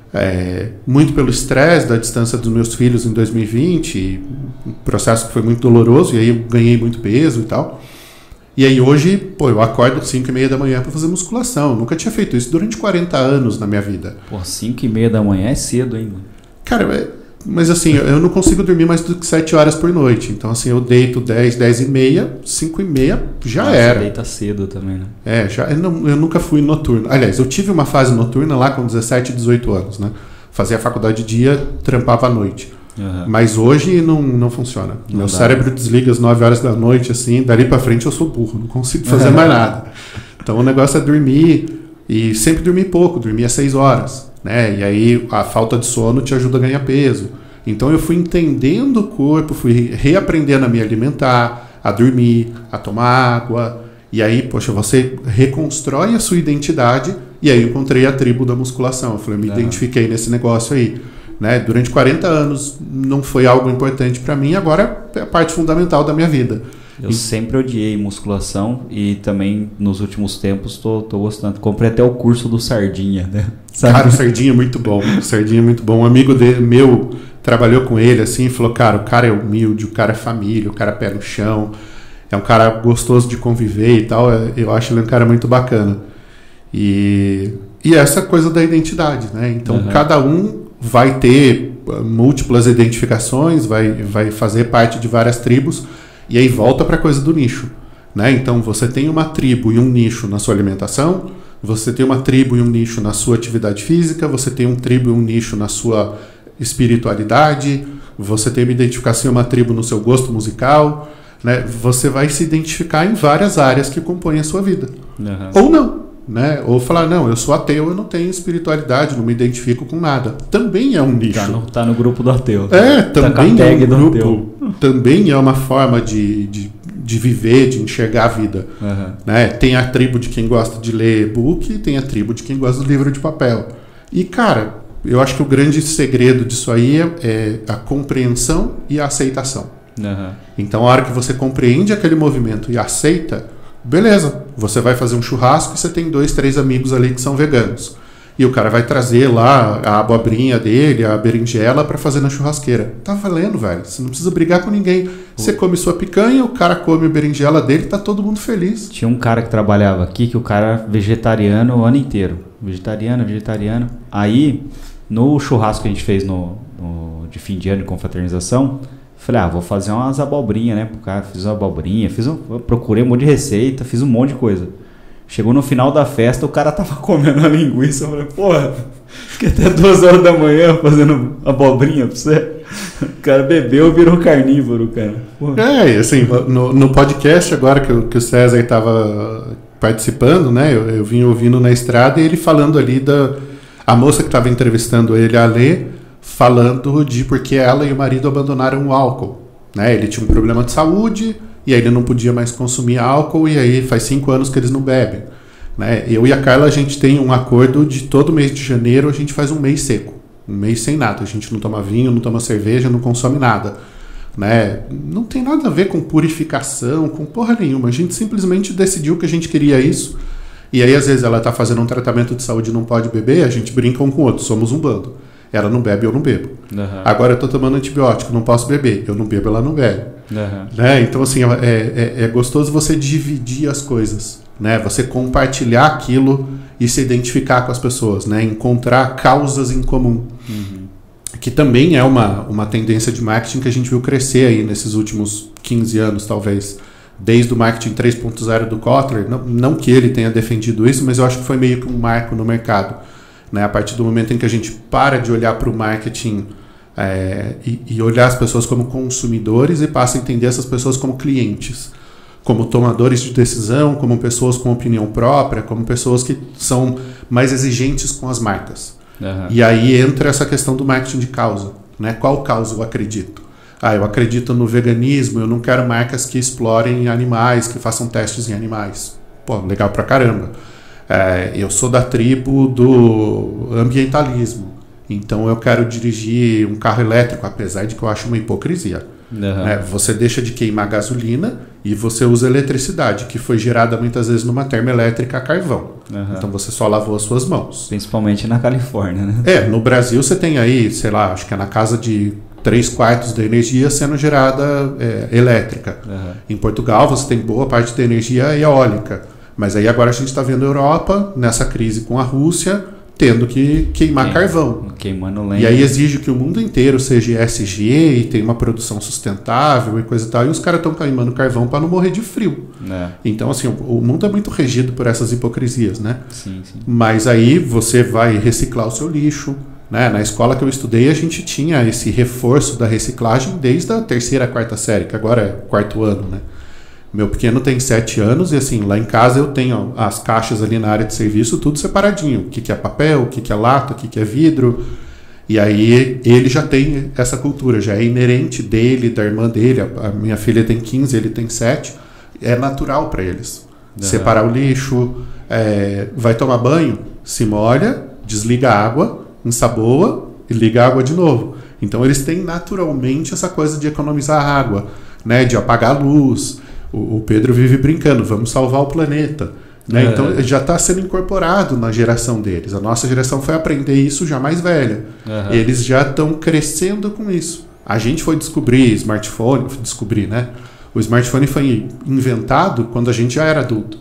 Muito pelo estresse da distância dos meus filhos em 2020, um processo que foi muito doloroso, e aí eu ganhei muito peso e tal. E aí hoje, eu acordo às 5h30 da manhã para fazer musculação. Eu nunca tinha feito isso durante 40 anos na minha vida. 5h30 da manhã é cedo ainda. Cara, mas assim, eu não consigo dormir mais do que 7 horas por noite. Então assim, eu deito 10h30, 5h30 já era. Você deita cedo também, né? Eu nunca fui noturno. Aliás, eu tive uma fase noturna lá com 17, 18 anos, né? Fazia a faculdade de dia, trampava à noite. Uhum. Mas hoje não funciona. Meu cérebro desliga às 9 horas da noite, assim, dali pra frente eu sou burro, não consigo fazer mais nada. Então o negócio é dormir, e sempre dormir pouco, dormir às 6 horas. Né? E aí a falta de sono te ajuda a ganhar peso. Então eu fui entendendo o corpo, fui reaprendendo a me alimentar, a dormir, a tomar água. E aí, você reconstrói a sua identidade. E aí eu encontrei a tribo da musculação. Eu falei, me identifiquei nesse negócio aí. Né? Durante 40 anos não foi algo importante para mim, agora é a parte fundamental da minha vida. Eu sempre odiei musculação e também nos últimos tempos tô gostando. Comprei até o curso do Sardinha, né? Sabe? Cara, o Sardinha é muito bom. O Sardinha é muito bom. Um amigo meu trabalhou com ele assim e falou, cara, o cara é humilde, o cara é família, o cara é pé no chão, é um cara gostoso de conviver e tal. Eu acho ele um cara muito bacana. E essa coisa da identidade, né? Então cada um vai ter múltiplas identificações, vai fazer parte de várias tribos. E aí volta para a coisa do nicho, né? Então você tem uma tribo e um nicho na sua alimentação, você tem uma tribo e um nicho na sua atividade física, você tem um tribo e um nicho na sua espiritualidade, você tem uma identificação e uma tribo no seu gosto musical, né? Você vai se identificar em várias áreas que compõem a sua vida. Ou não, né? Ou falar, não, eu sou ateu, eu não tenho espiritualidade, não me identifico com nada. Também é um nicho. Tá no grupo do ateu. Também é um grupo. Também é uma forma de viver, de enxergar a vida. Né? Tem a tribo de quem gosta de ler e-book, tem a tribo de quem gosta do livro de papel. E, cara, eu acho que o grande segredo disso aí é a compreensão e a aceitação. Então, a hora que você compreende aquele movimento e aceita, beleza, você vai fazer um churrasco e você tem 2, 3 amigos ali que são veganos. E o cara vai trazer lá a abobrinha dele, a berinjela para fazer na churrasqueira. Tá valendo, velho. Você não precisa brigar com ninguém. Você come sua picanha, o cara come a berinjela dele, tá todo mundo feliz. Tinha um cara que trabalhava aqui que o cara era vegetariano o ano inteiro. Vegetariano. Aí, no churrasco que a gente fez de fim de ano de confraternização, falei, vou fazer umas abobrinhas, né? Pro cara, fiz uma abobrinha, procurei um monte de receita, fiz um monte de coisa. Chegou no final da festa, o cara tava comendo a linguiça. Eu falei, porra, fiquei até 2 horas da manhã fazendo abobrinha pra você. O cara bebeu e virou carnívoro, cara. Porra. Assim, no podcast agora que o César tava participando, né? Eu vim ouvindo na estrada e ele falando ali a moça que tava entrevistando ele, a Lê, falando de porque ela e o marido abandonaram o álcool. Né? Ele tinha um problema de saúde... E aí ele não podia mais consumir álcool, e aí faz 5 anos que eles não bebem. Né? Eu e a Carla, a gente tem um acordo de todo mês de janeiro a gente faz um mês seco. Um mês sem nada. A gente não toma vinho, não toma cerveja, não consome nada. Né? Não tem nada a ver com purificação, com porra nenhuma. A gente simplesmente decidiu que a gente queria isso. E aí às vezes ela está fazendo um tratamento de saúde e não pode beber, a gente brinca um com o outro, somos um bando. Ela não bebe, eu não bebo. Agora eu estou tomando antibiótico, não posso beber. Eu não bebo, ela não bebe. Né? Então, assim, é gostoso você dividir as coisas. Né? Você compartilhar aquilo e se identificar com as pessoas. Né? Encontrar causas em comum. Que também é uma tendência de marketing que a gente viu crescer aí nesses últimos 15 anos, talvez. Desde o marketing 3.0 do Kotler. Não que ele tenha defendido isso, mas eu acho que foi meio que um marco no mercado. né? A partir do momento em que a gente para de olhar para o marketing e olhar as pessoas como consumidores e passa a entender essas pessoas como clientes, como tomadores de decisão, como pessoas com opinião própria, como pessoas que são mais exigentes com as marcas. E aí entra essa questão do marketing de causa, né? Qual causa eu acredito? Eu acredito no veganismo, eu não quero marcas que explorem animais, que façam testes em animais. Pô, legal pra caramba. Eu sou da tribo do ambientalismo, então eu quero dirigir um carro elétrico, apesar de que eu acho uma hipocrisia. Você deixa de queimar gasolina e você usa eletricidade, que foi gerada muitas vezes numa termoelétrica a carvão. Então você só lavou as suas mãos. Principalmente na Califórnia, né? No Brasil você tem aí, sei lá, acho que é na casa de 3/4 da energia sendo gerada elétrica. Em Portugal você tem boa parte da energia eólica. Mas aí agora a gente está vendo a Europa, nessa crise com a Rússia, tendo que queimar carvão. Queimando lenha. E aí exige que o mundo inteiro seja ESG e tenha uma produção sustentável e coisa e tal. E os caras estão queimando carvão para não morrer de frio. Então, assim, o mundo é muito regido por essas hipocrisias, né? Sim. Mas aí você vai reciclar o seu lixo, né? Na escola que eu estudei, a gente tinha esse reforço da reciclagem desde a 3ª, 4ª série, que agora é 4º ano, né? Meu pequeno tem 7 anos e assim, lá em casa eu tenho as caixas ali na área de serviço, tudo separadinho. O que é papel, o que é lata, o que é vidro. E aí ele já tem essa cultura, já é inerente dele, da irmã dele. A minha filha tem 15, ele tem 7. É natural para eles. Separar o lixo, vai tomar banho, se molha, desliga a água, ensaboa e liga a água de novo. Então eles têm naturalmente essa coisa de economizar água, né, de apagar a luz. O Pedro vive brincando, vamos salvar o planeta. Né? Então já está sendo incorporado na geração deles. A nossa geração foi aprender isso já mais velha. Eles já estão crescendo com isso. A gente foi descobrir smartphone, né? O smartphone foi inventado quando a gente já era adulto.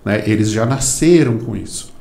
Né? Eles já nasceram com isso.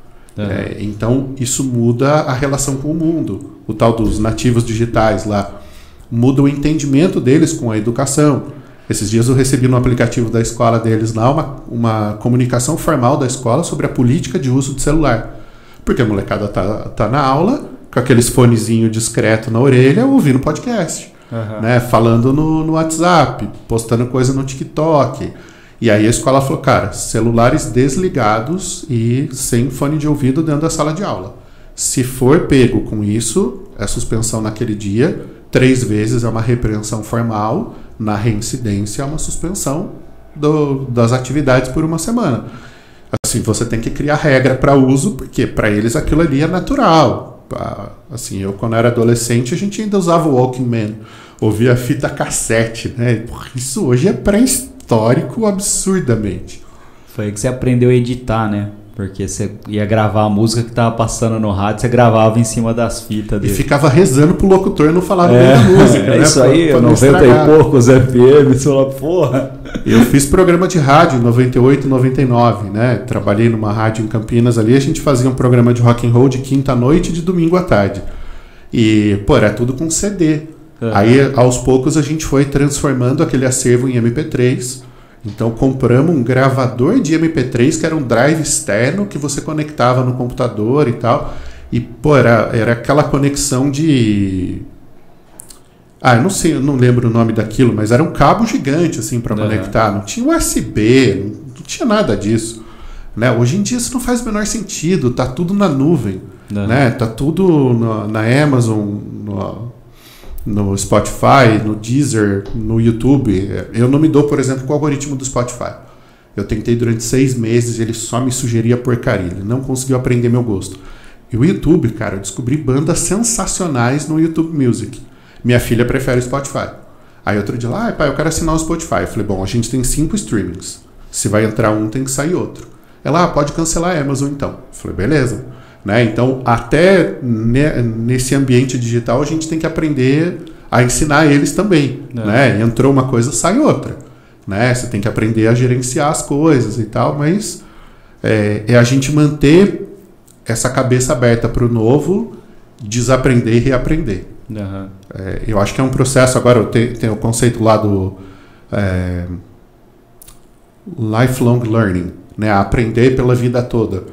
Então isso muda a relação com o mundo. O tal dos nativos digitais lá. Muda o entendimento deles com a educação. Esses dias eu recebi no aplicativo da escola deles lá uma comunicação formal da escola sobre a política de uso de celular. Porque a molecada tá na aula, com aqueles fonezinhos discreto na orelha, ouvindo podcast. Né? Falando no WhatsApp, postando coisa no TikTok. E aí a escola falou, cara, celulares desligados e sem fone de ouvido dentro da sala de aula. Se for pego com isso, é suspensão naquele dia, 3 vezes é uma repreensão formal, na reincidência é uma suspensão das atividades por 1 semana. Assim, você tem que criar regra para uso, porque para eles aquilo ali é natural. Assim, eu quando era adolescente, a gente ainda usava o Walkman, ouvia fita cassete, né? Isso hoje é pré-histórico absurdamente. Foi aí que você aprendeu a editar, né? Porque você ia gravar a música que tava passando no rádio, você gravava em cima das fitas dele. E ficava rezando pro locutor não falar no meio da música, né? Isso aí, 90 e poucos FM, você fala, porra. Eu fiz programa de rádio em 98, 99, né? Trabalhei numa rádio em Campinas ali, a gente fazia um programa de rock and roll de quinta à noite e de domingo à tarde. E, pô, era tudo com CD. Aí, aos poucos, a gente foi transformando aquele acervo em MP3. Então compramos um gravador de MP3 que era um drive externo que você conectava no computador e tal. E, pô, era aquela conexão de... eu não sei, eu não lembro o nome daquilo, mas era um cabo gigante, assim, para conectar. Não tinha USB, não tinha nada disso. Né? Hoje em dia isso não faz o menor sentido, tá tudo na nuvem. Né? Tá tudo na Amazon, no Spotify, no Deezer, no YouTube. Eu não me dou, por exemplo, com o algoritmo do Spotify. Eu tentei durante 6 meses e ele só me sugeria porcaria. Ele não conseguiu aprender meu gosto. E o YouTube, cara, eu descobri bandas sensacionais no YouTube Music. Minha filha prefere o Spotify. Aí outro dia lá, pai, eu quero assinar o Spotify. Eu falei, bom, a gente tem 5 streamings. Se vai entrar um, tem que sair outro. Ela, pode cancelar a Amazon então. Eu falei, beleza. Né? Então, até nesse ambiente digital, a gente tem que aprender a ensinar eles também. Né? Entrou uma coisa, sai outra. Né? Você tem que aprender a gerenciar as coisas e tal, mas é a gente manter essa cabeça aberta para o novo, desaprender e reaprender. Eu acho que é um processo. Agora, tem o conceito lá do lifelong learning, né? Aprender pela vida toda.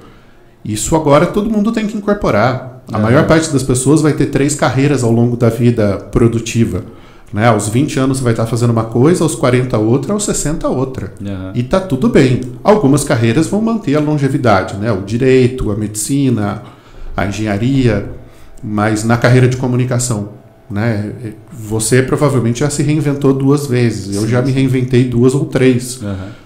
Isso agora todo mundo tem que incorporar. A maior parte das pessoas vai ter 3 carreiras ao longo da vida produtiva. Né? Aos 20 anos você vai estar fazendo uma coisa, aos 40 outra, aos 60 outra. E tá tudo bem. Algumas carreiras vão manter a longevidade, né? O direito, a medicina, a engenharia, mas na carreira de comunicação, né? Você provavelmente já se reinventou 2 vezes. Eu já me reinventei 2 ou 3.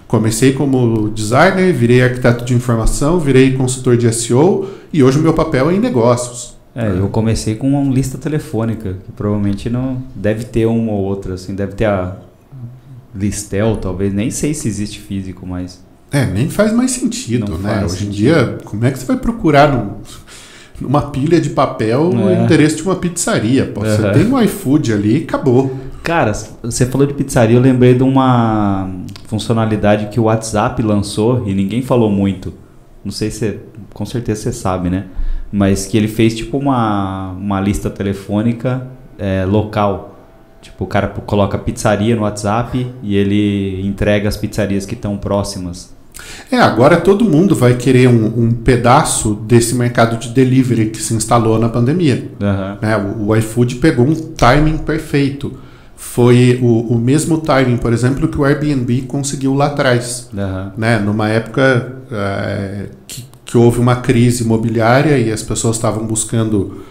Comecei como designer, virei arquiteto de informação, virei consultor de SEO e hoje o meu papel é em negócios. Eu comecei com uma lista telefônica, que provavelmente não deve ter uma ou outra, assim, deve ter a Listel, talvez, nem sei se existe físico, mas... nem faz mais sentido, né? Hoje em dia, como é que você vai procurar numa pilha de papel o endereço de uma pizzaria? Pô, você tem um iFood ali e acabou. Cara, você falou de pizzaria, eu lembrei de uma funcionalidade que o WhatsApp lançou e ninguém falou muito. Não sei se, com certeza você sabe, né? Mas que ele fez tipo uma lista telefônica local. Tipo, o cara coloca pizzaria no WhatsApp e ele entrega as pizzarias que estão próximas. Agora todo mundo vai querer um pedaço desse mercado de delivery que se instalou na pandemia. O iFood pegou um timing perfeito. Foi o mesmo timing, por exemplo, que o Airbnb conseguiu lá atrás. Né? Numa época que houve uma crise imobiliária e as pessoas estavam buscando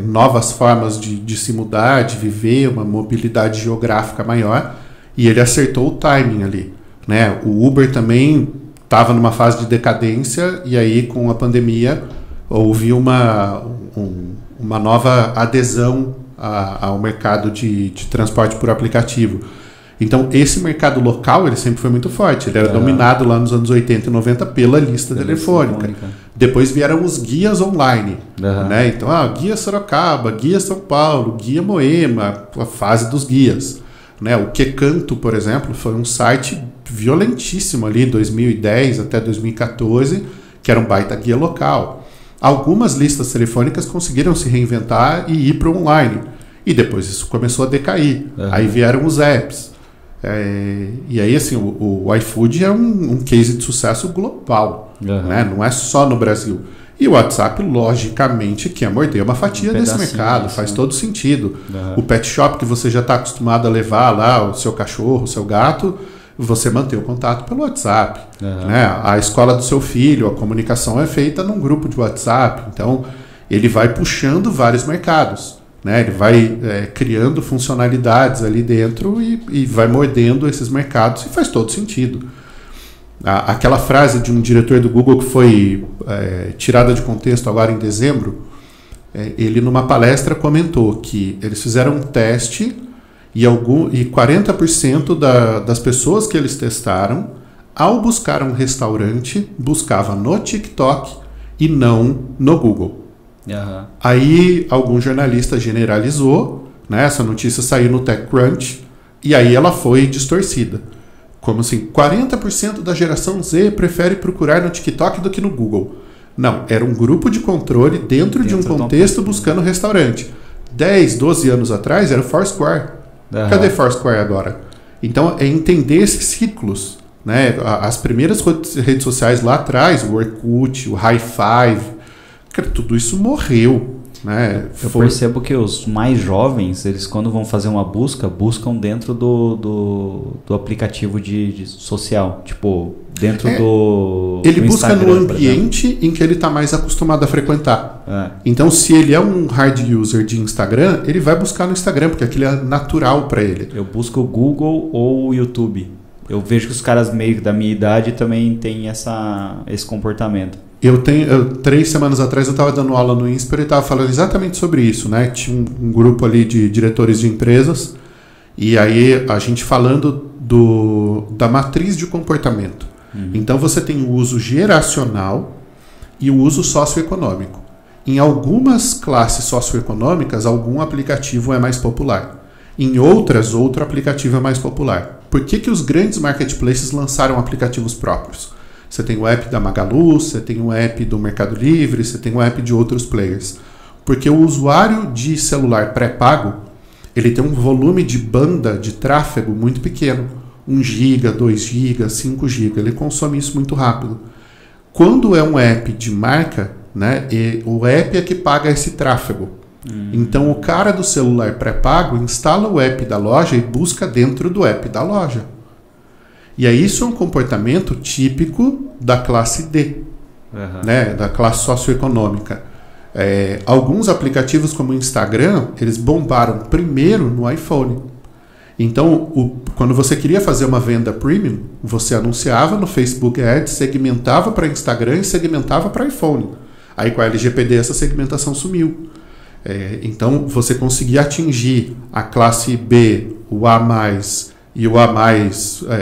novas formas de se mudar, de viver, uma mobilidade geográfica maior, e ele acertou o timing ali. Né? O Uber também estava numa fase de decadência e aí com a pandemia houve uma nova adesão ao mercado de transporte por aplicativo. Então esse mercado local ele sempre foi muito forte, ele era dominado lá nos anos 80 e 90 pela lista telefônica. Depois vieram os guias online, né? Então guia Sorocaba, guia São Paulo, guia Moema, a fase dos guias. Né? O Que Canto, por exemplo, foi um site violentíssimo ali, 2010 até 2014, que era um baita guia local. Algumas listas telefônicas conseguiram se reinventar e ir para o online. E depois isso começou a decair. Aí vieram os apps. E aí, assim, o iFood é um case de sucesso global. Né? Não é só no Brasil. E o WhatsApp, logicamente, quer morder uma fatia desse mercado. Faz todo sentido. O pet shop que você já está acostumado a levar lá o seu cachorro, o seu gato, você mantém o contato pelo WhatsApp. Né? A escola do seu filho, a comunicação é feita num grupo de WhatsApp. Então, ele vai puxando vários mercados. Né? Ele vai criando funcionalidades ali dentro e vai mordendo esses mercados e faz todo sentido. Aquela frase de um diretor do Google que foi tirada de contexto agora em dezembro, ele numa palestra comentou que eles fizeram um teste e 40% das pessoas que eles testaram, ao buscar um restaurante, buscava no TikTok e não no Google. Aí algum jornalista generalizou, né? Essa notícia saiu no TechCrunch e aí ela foi distorcida. Como assim, 40% da geração Z prefere procurar no TikTok do que no Google. Não, era um grupo de controle dentro de um contexto buscando restaurante. 10, 12 anos atrás era o Foursquare. Cadê Foursquare agora? Então é entender esses ciclos. Né? As primeiras redes sociais lá atrás, o Orkut, o High Five, tudo isso morreu. Né? Eu percebo que os mais jovens, eles quando vão fazer uma busca, buscam dentro do aplicativo de social, tipo, dentro do ele do busca Instagram, no ambiente em que ele está mais acostumado a frequentar. Então, se ele é um hard user de Instagram, ele vai buscar no Instagram, porque aquilo é natural para ele. Eu busco o Google ou o YouTube. Eu vejo que os caras meio da minha idade também têm esse comportamento. 3 semanas atrás eu estava dando aula no INSPER e estava falando exatamente sobre isso, né? Tinha um grupo ali de diretores de empresas e aí a gente falando da matriz de comportamento. Então você tem o uso geracional e o uso socioeconômico. Em algumas classes socioeconômicas, algum aplicativo é mais popular. Em outras, outro aplicativo é mais popular. Por que os grandes marketplaces lançaram aplicativos próprios? Você tem o app da Magalu, você tem o app do Mercado Livre, você tem o app de outros players. Porque o usuário de celular pré-pago, ele tem um volume de banda de tráfego muito pequeno. 1 GB, 2 GB, 5 GB. Ele consome isso muito rápido. Quando é um app de marca, né? E o app é que paga esse tráfego. Então, o cara do celular pré-pago instala o app da loja e busca dentro do app da loja. E aí isso é um comportamento típico da classe D, né? Da classe socioeconômica. Alguns aplicativos como o Instagram, eles bombaram primeiro no iPhone. Então, quando você queria fazer uma venda premium, você anunciava no Facebook Ads, segmentava para Instagram e segmentava para iPhone. Aí com a LGPD essa segmentação sumiu. Então, você conseguia atingir a classe B, o A+, e o A+,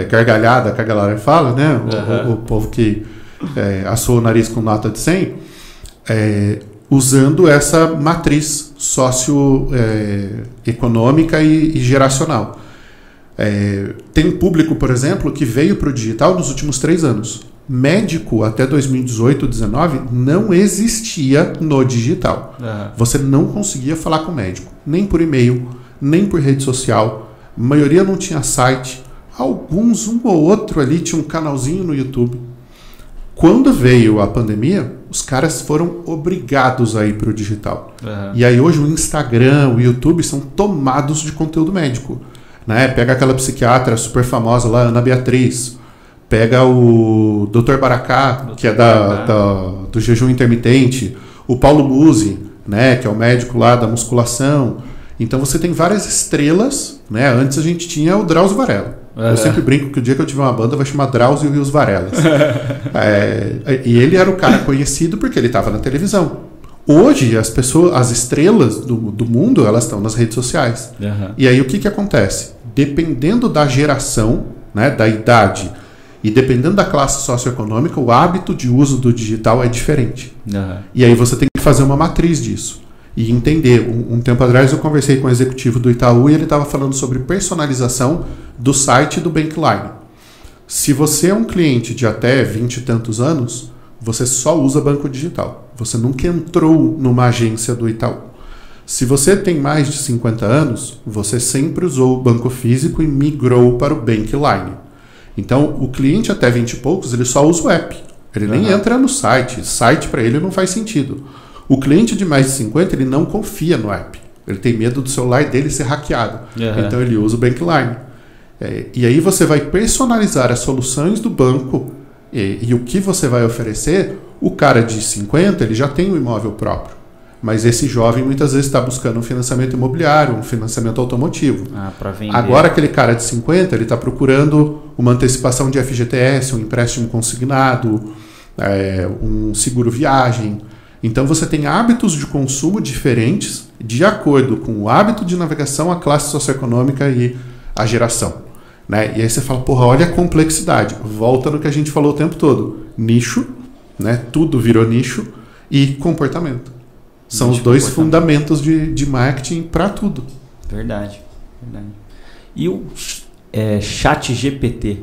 gargalhada, que a galera fala, né? O povo que assou o nariz com nota de 100, usando essa matriz socioeconômica e geracional. Tem um público, por exemplo, que veio para o digital nos últimos 3 anos. Médico até 2018, 2019 não existia no digital. Você não conseguia falar com o médico, nem por e-mail, nem por rede social. A maioria não tinha site. Alguns, um ou outro ali, tinha um canalzinho no YouTube. Quando veio a pandemia, os caras foram obrigados a ir para o digital. E aí hoje o Instagram, o YouTube são tomados de conteúdo médico, né? Pega aquela psiquiatra super famosa lá, Ana Beatriz. Pega o Dr. Baracá, que é do jejum intermitente. O Paulo Musi, né, que é o médico lá da musculação. Então você tem várias estrelas, né? Antes a gente tinha o Drauzio Varela. Eu sempre brinco que o dia que eu tiver uma banda vai chamar Drauzio e os Varelas. E ele era o cara conhecido porque ele estava na televisão. Hoje as estrelas do mundo, elas estão nas redes sociais. E aí o que acontece? Dependendo da geração, né, da idade e dependendo da classe socioeconômica, o hábito de uso do digital é diferente. E aí você tem que fazer uma matriz disso e entender. Um tempo atrás eu conversei com um executivo do Itaú e ele estava falando sobre personalização do site do Bankline. Se você é um cliente de até 20 e tantos anos, você só usa banco digital. Você nunca entrou numa agência do Itaú. Se você tem mais de 50 anos, você sempre usou o banco físico e migrou para o Bankline. Então, o cliente até 20 e poucos, ele só usa o app. Ele nem entra no site. Site para ele não faz sentido. O cliente de mais de 50, ele não confia no app. Ele tem medo do celular dele ser hackeado. Então, ele usa o Bankline. E aí você vai personalizar as soluções do banco e o que você vai oferecer. O cara de 50, ele já tem um imóvel próprio. Mas esse jovem muitas vezes está buscando um financiamento imobiliário, um financiamento automotivo. Para vender. Agora aquele cara de 50, ele está procurando uma antecipação de FGTS, um empréstimo consignado, um seguro viagem. Então você tem hábitos de consumo diferentes de acordo com o hábito de navegação, a classe socioeconômica e a geração. Né? E aí você fala, porra, olha a complexidade. Volta no que a gente falou o tempo todo. Nicho, né? Tudo virou nicho, e comportamento. São os dois fundamentos de marketing para tudo. Verdade. E o ChatGPT?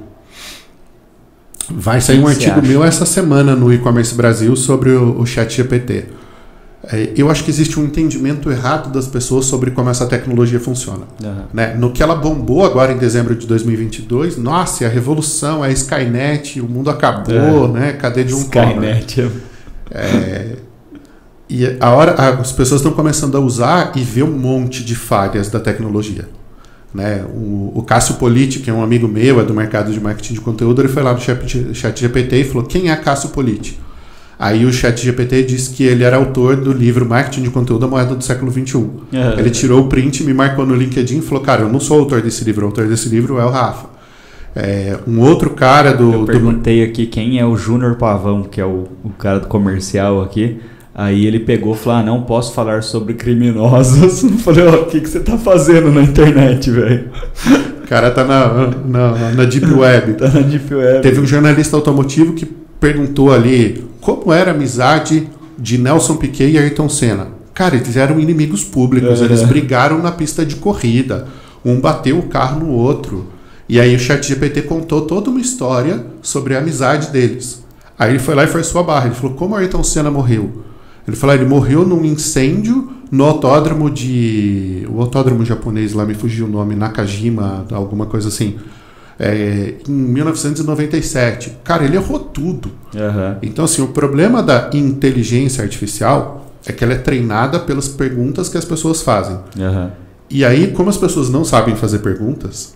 Vai sair um artigo meu essa semana no E-Commerce Brasil sobre o ChatGPT. Eu acho que existe um entendimento errado das pessoas sobre como essa tecnologia funciona. Né? No que ela bombou agora em dezembro de 2022, nossa, é a revolução, é a Skynet, o mundo acabou, né? Cadê John Skynet. E as pessoas estão começando a usar e ver um monte de falhas da tecnologia. Né? O Cássio Politi, que é um amigo meu, é do mercado de marketing de conteúdo, ele foi lá no ChatGPT e falou, quem é Cássio Politi? Aí o ChatGPT disse que ele era autor do livro Marketing de Conteúdo, a Moeda do Século XXI. Ele tirou o print, me marcou no LinkedIn e falou, cara, eu não sou autor desse livro, o autor desse livro é o Rafa. Um outro cara Eu perguntei aqui quem é o Júnior Pavão, que é o cara do comercial aqui. Aí ele pegou e falou, não posso falar sobre criminosos. Eu falei, o que você tá fazendo na internet, velho? O cara tá na Deep Web. Tá na Deep Web. Teve um jornalista automotivo que perguntou ali como era a amizade de Nelson Piquet e Ayrton Senna. Cara, eles eram inimigos públicos, eles brigaram na pista de corrida. Um bateu o carro no outro. E aí o ChatGPT contou toda uma história sobre a amizade deles. Aí ele foi lá e forçou a barra. Ele falou, como Ayrton Senna morreu? Ele falou, ele morreu num incêndio no autódromo o autódromo japonês, lá me fugiu o nome, Nakajima, alguma coisa assim. em 1997. Cara, ele errou tudo. Uhum. Então, assim, o problema da inteligência artificial é que ela é treinada pelas perguntas que as pessoas fazem. Uhum. E aí, como as pessoas não sabem fazer perguntas,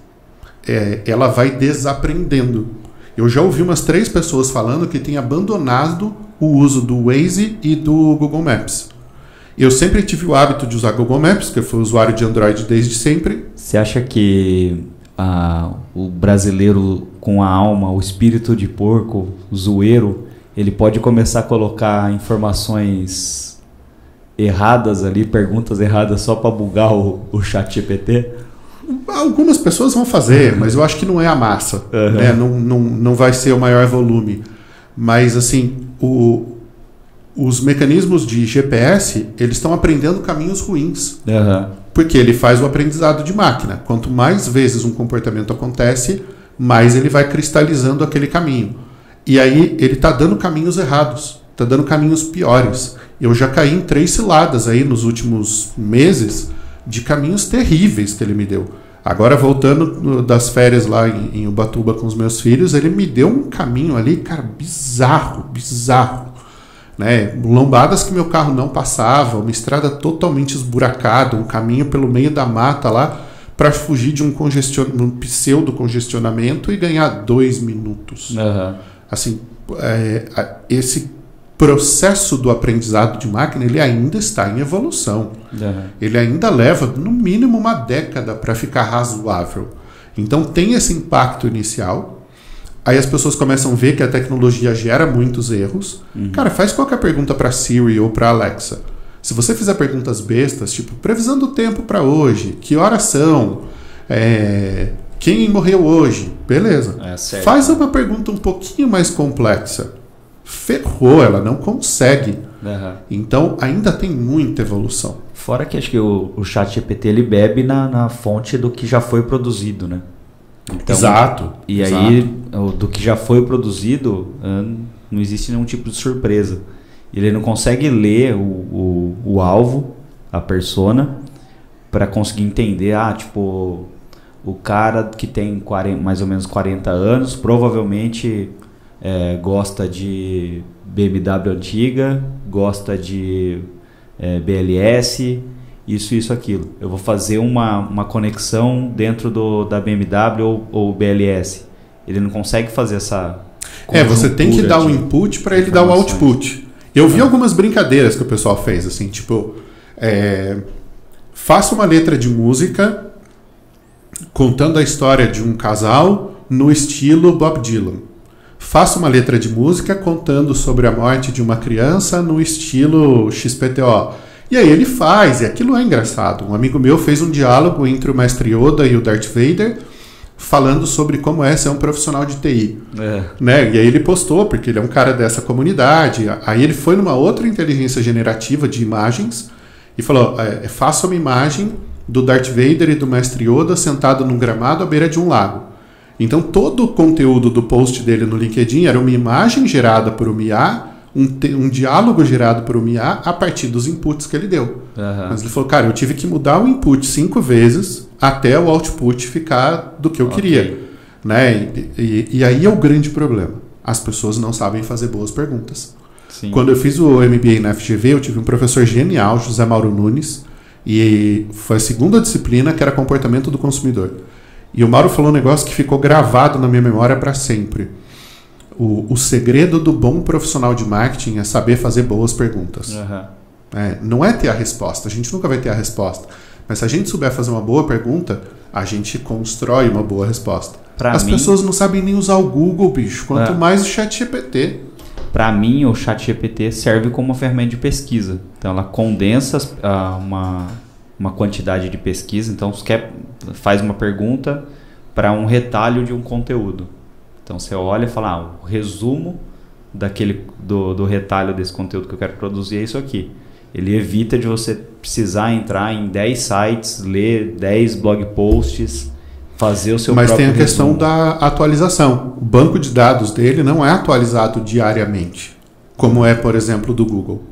ela vai desaprendendo. Eu já ouvi umas 3 pessoas falando que têm abandonado o uso do Waze e do Google Maps. Eu sempre tive o hábito de usar Google Maps, porque eu fui usuário de Android desde sempre. Você acha que o brasileiro com a alma, o espírito de porco, o zoeiro, ele pode começar a colocar informações erradas ali, perguntas erradas só para bugar o ChatGPT? Algumas pessoas vão fazer, mas eu acho que não é a massa. Uhum. Né? Não vai ser o maior volume. Mas, assim, os mecanismos de GPS, eles estão aprendendo caminhos ruins. Uhum. Porque ele faz o aprendizado de máquina. Quanto mais vezes um comportamento acontece, mais ele vai cristalizando aquele caminho. E aí ele está dando caminhos errados, está dando caminhos piores. Eu já caí em 3 ciladas aí nos últimos meses de caminhos terríveis que ele me deu. Agora, voltando das férias lá em Ubatuba com os meus filhos, ele me deu um caminho ali, cara, bizarro. Né? Lombadas que meu carro não passava, uma estrada totalmente esburacada, um caminho pelo meio da mata lá, para fugir de um pseudo-congestionamento e ganhar 2 minutos. Uhum. Assim, esse processo do aprendizado de máquina, ele ainda está em evolução. Uhum. Ele ainda leva, no mínimo, uma década para ficar razoável. Então, tem esse impacto inicial. Aí as pessoas começam a ver que a tecnologia gera muitos erros. Uhum. Cara, faz qualquer pergunta para Siri ou para Alexa. Se você fizer perguntas bestas, tipo, previsão do tempo para hoje, que horas são, quem morreu hoje, beleza. Faz uma pergunta um pouquinho mais complexa. Ferrou, ela não consegue. Uhum. Então, ainda tem muita evolução. Fora que acho que o ChatGPT ele bebe na fonte do que já foi produzido, né? Então, exato. E aí, do que já foi produzido, não existe nenhum tipo de surpresa. Ele não consegue ler o alvo, a persona, para conseguir entender, tipo, o cara que tem mais ou menos 40 anos, provavelmente gosta de BMW antiga, gosta de BLS, isso, aquilo. Eu vou fazer uma conexão dentro da BMW ou BLS. Ele não consegue fazer essa... você tem que dar o input para ele dar o output. Eu vi algumas brincadeiras que o pessoal fez, assim, tipo, faça uma letra de música contando a história de um casal no estilo Bob Dylan. Faça uma letra de música contando sobre a morte de uma criança no estilo XPTO. E aí ele faz, e aquilo é engraçado. Um amigo meu fez um diálogo entre o Mestre Yoda e o Darth Vader, falando sobre como é ser um profissional de TI. Né? E aí ele postou, porque ele é um cara dessa comunidade. Aí ele foi numa outra inteligência generativa de imagens e falou, faça uma imagem do Darth Vader e do Mestre Yoda sentado num gramado à beira de um lago. Então todo o conteúdo do post dele no LinkedIn era uma imagem gerada por uma IA, um diálogo gerado por uma IA a partir dos inputs que ele deu. Uhum. Mas ele falou, cara, eu tive que mudar o input 5 vezes até o output ficar do que eu queria. Né? E aí é o grande problema. As pessoas não sabem fazer boas perguntas. Sim. Quando eu fiz o MBA na FGV, eu tive um professor genial, José Mauro Nunes, e foi a segunda disciplina que era comportamento do consumidor. E o Mauro falou um negócio que ficou gravado na minha memória para sempre. O segredo do bom profissional de marketing é saber fazer boas perguntas. Uhum. Não é ter a resposta, a gente nunca vai ter a resposta. Mas se a gente souber fazer uma boa pergunta, a gente constrói uma boa resposta. As pessoas não sabem nem usar o Google, bicho, quanto mais o ChatGPT. Para mim, o ChatGPT serve como uma ferramenta de pesquisa. Então, ela condensa uma quantidade de pesquisa. Então, você faz uma pergunta para um retalho de um conteúdo. Então, você olha e fala, o resumo do retalho desse conteúdo que eu quero produzir é isso aqui. Ele evita de você precisar entrar em 10 sites, ler 10 blog posts, fazer o seu próprio Mas tem a questão resumo. Da atualização. O banco de dados dele não é atualizado diariamente, como é, por exemplo, do Google.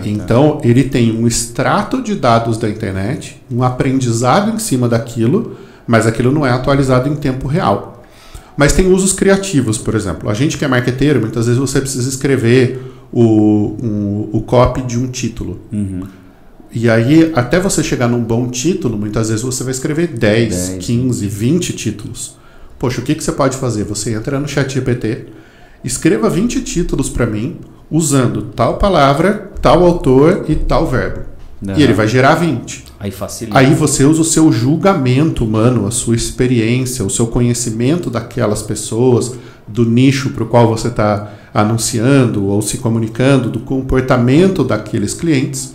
Então, ele tem um extrato de dados da internet, um aprendizado em cima daquilo, mas aquilo não é atualizado em tempo real. Mas tem usos criativos, por exemplo. A gente que é marqueteiro, muitas vezes você precisa escrever o copy de um título. E aí, até você chegar num bom título, muitas vezes você vai escrever 10, 15, 20 títulos. Poxa, o que você pode fazer? Você entra no ChatGPT, escreva 20 títulos para mim, usando tal palavra, tal autor e tal verbo. E ele vai gerar 20. Aí facilita. Aí você usa o seu julgamento humano, a sua experiência, o seu conhecimento daquelas pessoas, do nicho para o qual você está anunciando ou se comunicando, do comportamento daqueles clientes.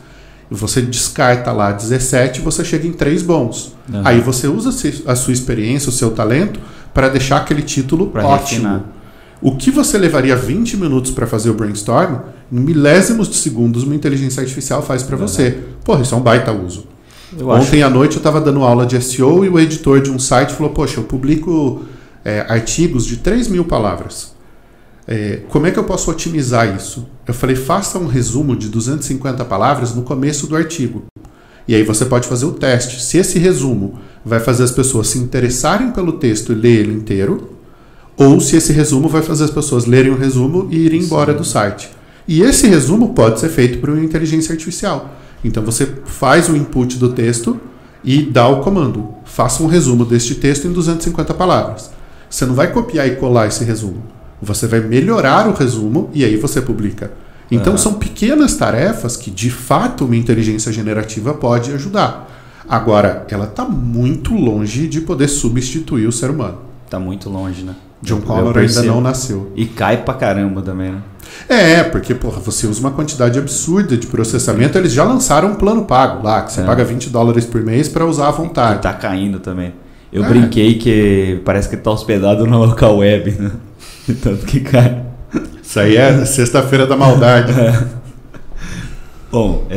Você descarta lá 17 e você chega em 3 bons. Aí você usa a sua experiência, o seu talento, para deixar aquele título ótimo. Refinar. O que você levaria 20 minutos para fazer o brainstorm, em milésimos de segundos, uma inteligência artificial faz para você. Porra, isso é um baita uso. Ontem à noite eu estava dando aula de SEO e o editor de um site falou, poxa, eu publico artigos de 3.000 palavras. Como é que eu posso otimizar isso? Eu falei, faça um resumo de 250 palavras no começo do artigo. E aí você pode fazer o teste. Se esse resumo vai fazer as pessoas se interessarem pelo texto e ler ele inteiro, ou se esse resumo vai fazer as pessoas lerem o resumo e irem embora do site. E esse resumo pode ser feito por uma inteligência artificial. Então você faz o input do texto e dá o comando. Faça um resumo deste texto em 250 palavras. Você não vai copiar e colar esse resumo. Você vai melhorar o resumo e aí você publica. Então são pequenas tarefas que de fato uma inteligência generativa pode ajudar. Agora, ela está muito longe de poder substituir o ser humano. Está muito longe, né? John Connor ainda não nasceu. E cai pra caramba também, né? Porque, porra, você usa uma quantidade absurda de processamento. Eles já lançaram um plano pago lá, que você paga $20 por mês para usar à vontade. E tá caindo também. Eu brinquei que parece que tá hospedado na local web, né? Tanto que cai. Isso aí é sexta-feira da maldade. Bom,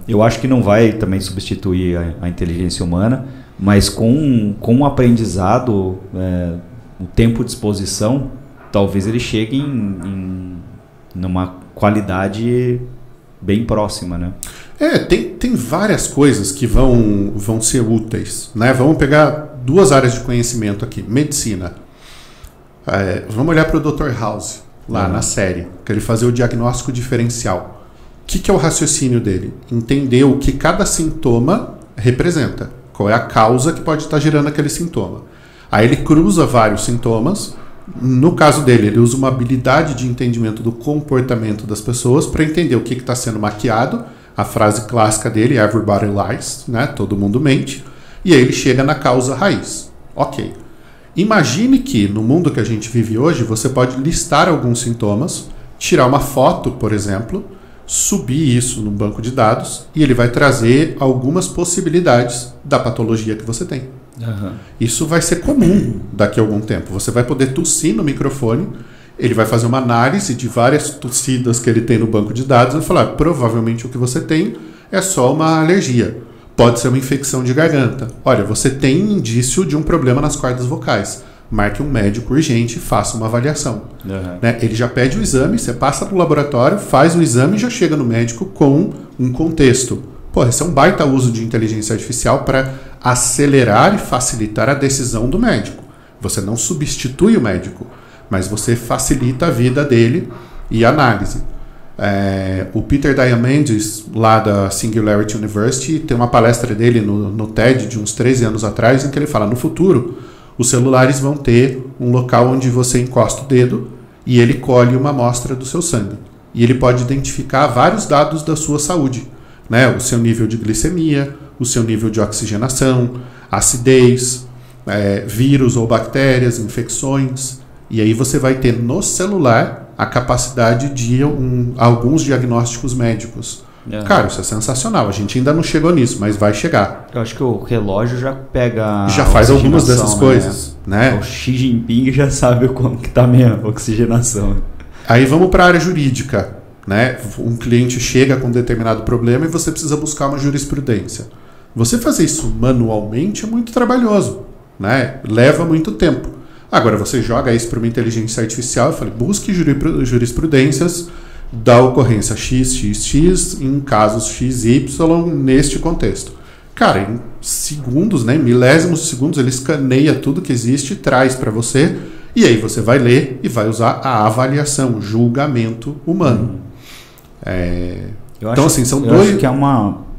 eu acho que não vai também substituir a inteligência humana, mas com o aprendizado, o tempo de exposição, talvez ele chegue numa qualidade bem próxima, né? Tem várias coisas que vão ser úteis, né? Vamos pegar 2 áreas de conhecimento aqui. Medicina. Vamos olhar para o Dr. House, lá na série, que ele fazia o diagnóstico diferencial. O que é o raciocínio dele? Entender o que cada sintoma representa. Qual é a causa que pode estar gerando aquele sintoma. Aí ele cruza vários sintomas. No caso dele, ele usa uma habilidade de entendimento do comportamento das pessoas para entender o que está sendo maquiado. A frase clássica dele, everybody lies, né? Todo mundo mente. E aí ele chega na causa raiz. Ok. Imagine que no mundo que a gente vive hoje, você pode listar alguns sintomas, tirar uma foto, por exemplo, subir isso num banco de dados e ele vai trazer algumas possibilidades da patologia que você tem. Isso vai ser comum daqui a algum tempo. Você vai poder tossir no microfone, ele vai fazer uma análise de várias tossidas que ele tem no banco de dados e falar, provavelmente o que você tem é só uma alergia. Pode ser uma infecção de garganta. Olha, você tem indício de um problema nas cordas vocais. Marque um médico urgente e faça uma avaliação. Né? Ele já pede o exame, você passa para o laboratório, faz o exame e já chega no médico com um contexto. Pô, esse é um baita uso de inteligência artificial para acelerar e facilitar a decisão do médico. Você não substitui o médico, mas você facilita a vida dele e a análise. O Peter Diamandis, lá da Singularity University, tem uma palestra dele no TED de uns 13 anos atrás, em que ele fala, no futuro, os celulares vão ter um local onde você encosta o dedo e ele colhe uma amostra do seu sangue. E ele pode identificar vários dados da sua saúde, né? O seu nível de glicemia, o seu nível de oxigenação, acidez, vírus ou bactérias, infecções. E aí você vai ter no celular a capacidade de alguns diagnósticos médicos. Cara, isso é sensacional. A gente ainda não chegou nisso, mas vai chegar. Eu acho que o relógio já pega... Já faz algumas dessas coisas, né? O Xi Jinping já sabe como que está a minha oxigenação. Aí vamos para a área jurídica, né? Um cliente chega com um determinado problema e você precisa buscar uma jurisprudência. Você fazer isso manualmente é muito trabalhoso, né? Leva muito tempo. Agora você joga isso para uma inteligência artificial e fala, busque jurisprudências da ocorrência XXX em casos XY neste contexto. Cara, em segundos, né, milésimos de segundos, ele escaneia tudo que existe, traz para você E aí você vai ler e vai usar a avaliação, julgamento humano. Então, assim, são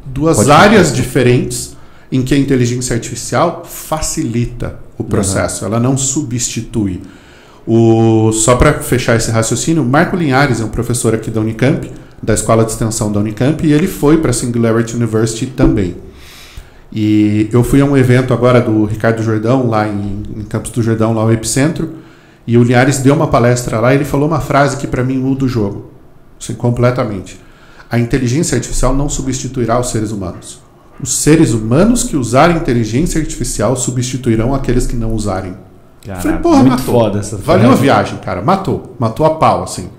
duas áreas diferentes em que a inteligência artificial facilita o processo, ela não substitui. Só para fechar esse raciocínio, Marco Linhares é um professor aqui da Unicamp, da Escola de Extensão da Unicamp, e ele foi para a Singularity University também. E eu fui a um evento agora do Ricardo Jordão, lá em Campos do Jordão, lá no Epicentro, e o Linhares deu uma palestra lá e ele falou uma frase que para mim muda o jogo, assim, completamente. A inteligência artificial não substituirá os seres humanos. Os seres humanos que usarem inteligência artificial substituirão aqueles que não usarem. Caraca, falei, porra, muito matou. Foda essa Valeu a viagem, cara. Matou a pau, assim.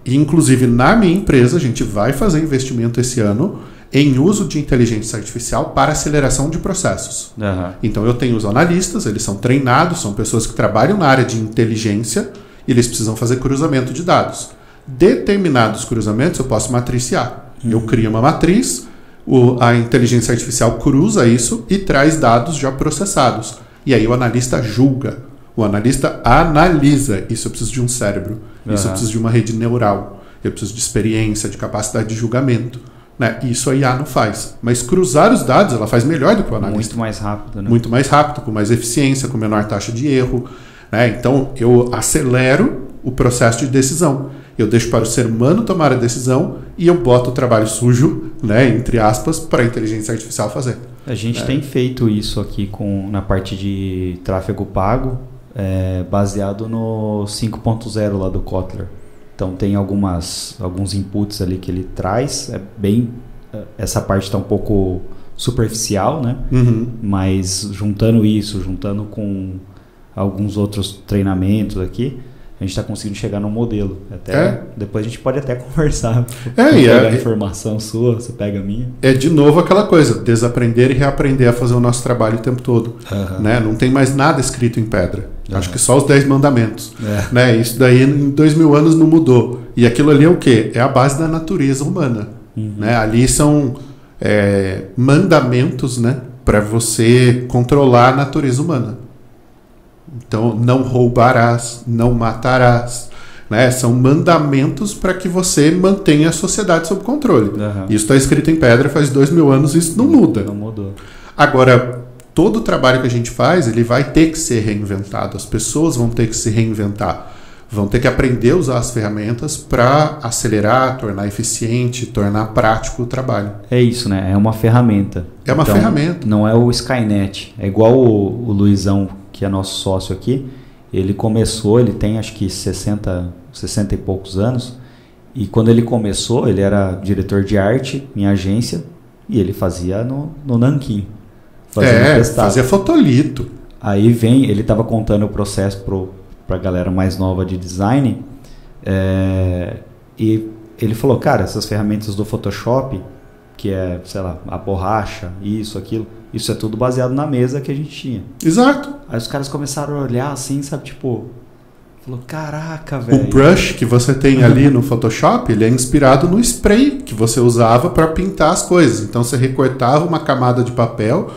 E, inclusive, na minha empresa, a gente vai fazer investimento esse ano em uso de inteligência artificial para aceleração de processos. Então, eu tenho os analistas, eles são treinados, são pessoas que trabalham na área de inteligência e eles precisam fazer cruzamento de dados. Determinados cruzamentos eu posso matriciar. Eu crio uma matriz, a inteligência artificial cruza isso e traz dados já processados. E aí o analista julga, o analista analisa. Isso eu preciso de um cérebro, isso eu preciso de uma rede neural, eu preciso de experiência, de capacidade de julgamento. Né? Isso a IA não faz. Mas cruzar os dados ela faz melhor do que o analista. Muito mais rápido, né? Muito mais rápido, com mais eficiência, com menor taxa de erro. Né? Então eu acelero o processo de decisão. Eu deixo para o ser humano tomar a decisão e eu boto o trabalho sujo, né, entre aspas, para a inteligência artificial fazer. A gente tem feito isso aqui na parte de tráfego pago, baseado no 5.0 lá do Kotler. Então tem alguns inputs ali que ele traz. Essa parte está um pouco superficial, né? Mas juntando com alguns outros treinamentos aqui, a gente está conseguindo chegar num modelo. Depois a gente pode até conversar. Pegar a informação sua, você pega a minha. É de novo aquela coisa, desaprender e reaprender a fazer o nosso trabalho o tempo todo. Né? Não tem mais nada escrito em pedra. Acho que só os 10 mandamentos. Né? Isso daí em 2000 anos não mudou. E aquilo ali é o quê? É a base da natureza humana. Né? Ali são mandamentos, né? Para você controlar a natureza humana. Então, não roubarás, não matarás. Né? São mandamentos para que você mantenha a sociedade sob controle. Isso está escrito em pedra faz 2000 anos e isso não muda. Não mudou. Agora, todo o trabalho que a gente faz, ele vai ter que ser reinventado. As pessoas vão ter que se reinventar. Vão ter que aprender a usar as ferramentas para acelerar, tornar eficiente, tornar prático o trabalho. É isso, né? É uma ferramenta. É uma ferramenta. Não é o Skynet. É igual o Luizão, que é nosso sócio aqui. Ele começou, ele tem acho que 60 e poucos anos. E quando ele começou, ele era diretor de arte em agência e ele fazia no Nanquim. Fazia fotolito. Aí ele estava contando o processo para a galera mais nova de design, e ele falou, cara, essas ferramentas do Photoshop, que é, sei lá, a borracha, isso, aquilo, isso é tudo baseado na mesa que a gente tinha. Exato. Aí os caras começaram a olhar assim, sabe, tipo, falou, caraca, velho. O brush que você tem ali no Photoshop, ele é inspirado no spray que você usava para pintar as coisas. Então você recortava uma camada de papel,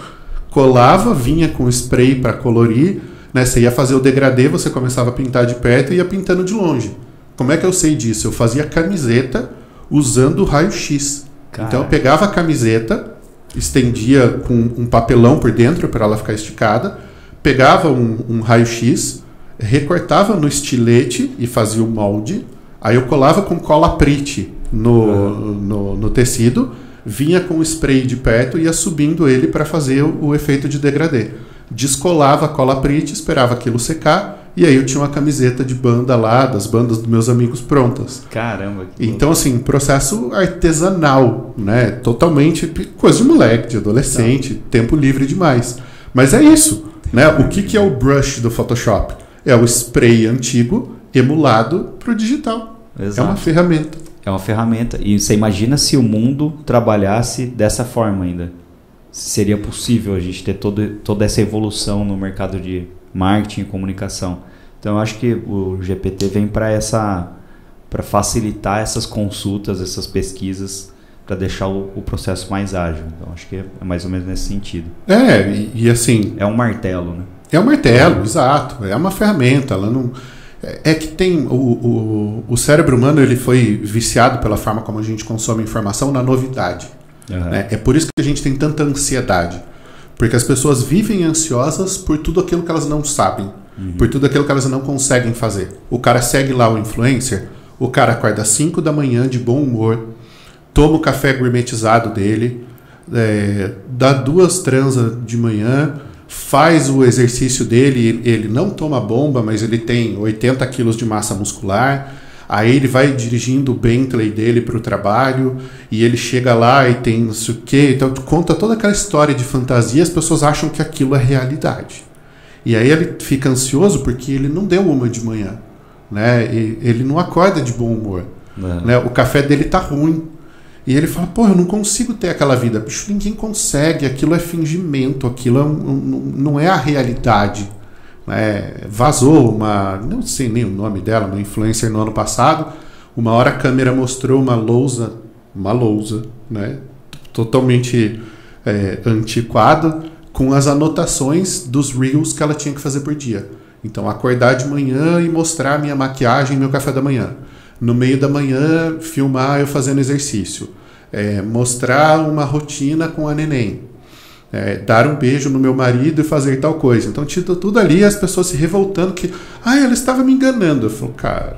colava, vinha com spray para colorir, né? Você ia fazer o degradê, você começava a pintar de perto e ia pintando de longe. Como é que eu sei disso? Eu fazia camiseta usando raio-x. Então eu pegava a camiseta, estendia com um papelão por dentro para ela ficar esticada, pegava um raio-x, recortava no estilete e fazia o molde, aí eu colava com cola Prit no tecido, vinha com o spray de perto e ia subindo ele para fazer o efeito de degradê. Descolava a cola Prit, esperava aquilo secar, e aí eu tinha uma camiseta de banda lá, das bandas dos meus amigos prontas. Caramba! Então, assim, processo artesanal, né? Totalmente coisa de moleque, de adolescente, tempo livre demais. Mas é isso, né? O que é o brush do Photoshop? É o spray antigo emulado para o digital. Exato. É uma ferramenta. É uma ferramenta. E você imagina se o mundo trabalhasse dessa forma ainda. Seria possível a gente ter toda essa evolução no mercado de marketing e comunicação. Então eu acho que o GPT vem para facilitar essas consultas, essas pesquisas, para deixar o processo mais ágil. Então acho que é mais ou menos nesse sentido. E assim... É um martelo, né? É um martelo, exato. É uma ferramenta. Ela não... É que tem... O cérebro humano ele foi viciado pela forma como a gente consome informação na novidade. Né? É por isso que a gente tem tanta ansiedade. Porque as pessoas vivem ansiosas por tudo aquilo que elas não sabem. Por tudo aquilo que elas não conseguem fazer. O cara segue lá o influencer, o cara acorda às 5 da manhã de bom humor, toma o café gourmetizado dele, dá 2 transas de manhã, faz o exercício dele, ele não toma bomba, mas ele tem 80 quilos de massa muscular, aí ele vai dirigindo o Bentley dele para o trabalho, e ele chega lá e tem não sei o quê, então conta toda aquela história de fantasia, as pessoas acham que aquilo é realidade. E aí ele fica ansioso porque ele não deu uma de manhã, né? Ele não acorda de bom humor, né? O café dele tá ruim. E ele fala, pô, eu não consigo ter aquela vida. Bicho, ninguém consegue, aquilo é fingimento, aquilo não é a realidade. Né? Vazou não sei nem o nome dela, uma influencer no ano passado, uma hora a câmera mostrou uma lousa, né? Totalmente antiquada, com as anotações dos reels que ela tinha que fazer por dia. Então, acordar de manhã e mostrar minha maquiagem e meu café da manhã. No meio da manhã, filmar eu fazendo exercício. Mostrar uma rotina com a neném. Dar um beijo no meu marido e fazer tal coisa. Então, tinha tudo ali, as pessoas se revoltando que... ela estava me enganando. Eu falo, cara,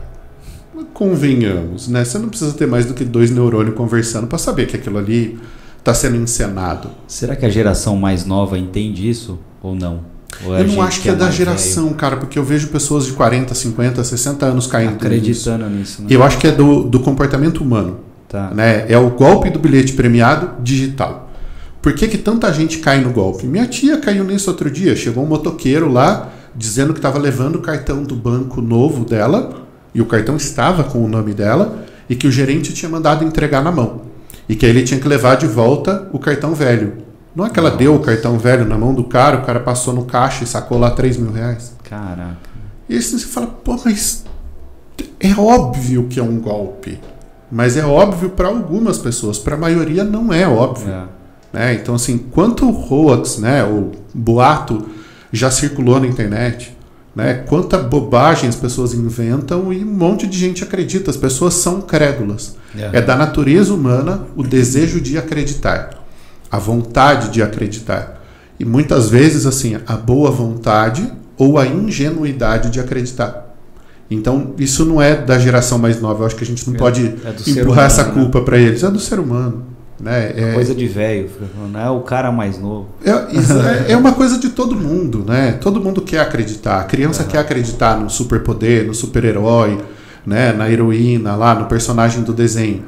convenhamos, né? Você não precisa ter mais do que 2 neurônios conversando para saber que aquilo ali está sendo encenado. Será que a geração mais nova entende isso ou não? Ou eu não acho que é da geração, velho? Cara, porque eu vejo pessoas de 40, 50, 60 anos caindo acreditando nisso. Né? Eu acho que é do comportamento humano. Tá. Né? É o golpe do bilhete premiado digital. Por que tanta gente cai no golpe? Minha tia caiu nisso outro dia. Chegou um motoqueiro lá dizendo que estava levando o cartão do banco novo dela, e o cartão estava com o nome dela, e que o gerente tinha mandado entregar na mão. E que aí ele tinha que levar de volta o cartão velho. Não é que ela deu o cartão velho na mão do cara, o cara passou no caixa e sacou lá R$3.000. Caraca. E aí você fala, pô, mas é óbvio que é um golpe. Mas é óbvio para algumas pessoas, para a maioria não é óbvio. Né? Então, assim, quanto hoax, né, o boato já circulou na internet, né? Quanta bobagem as pessoas inventam e um monte de gente acredita. As pessoas são crédulas. É da natureza humana o desejo de acreditar, a vontade de acreditar. E muitas vezes, assim, a boa vontade ou a ingenuidade de acreditar. Então, isso não é da geração mais nova. Eu acho que a gente não pode empurrar essa culpa para eles. É do ser humano. Né? Coisa de velho, não é o cara mais novo. É uma coisa de todo mundo, né? Todo mundo quer acreditar. A criança quer acreditar no superpoder, no super-herói, né? Na heroína, lá no personagem do desenho.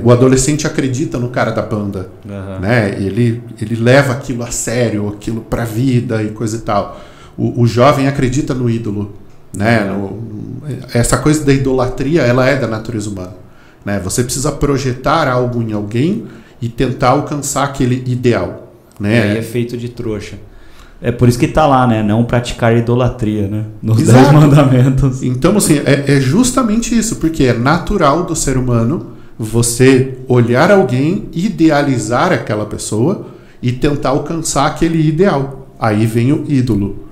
O adolescente acredita no cara da banda, né? Ele leva aquilo a sério, aquilo pra vida e coisa e tal. O jovem acredita no ídolo, né? Essa coisa da idolatria, ela é da natureza humana. Né? Você precisa projetar algo em alguém e tentar alcançar aquele ideal. Né? Aí é feito de trouxa. É por isso que está lá, né? Não praticar idolatria, né? Nos 10 mandamentos. Então, assim, é justamente isso, porque é natural do ser humano você olhar alguém, idealizar aquela pessoa e tentar alcançar aquele ideal. Aí vem o ídolo.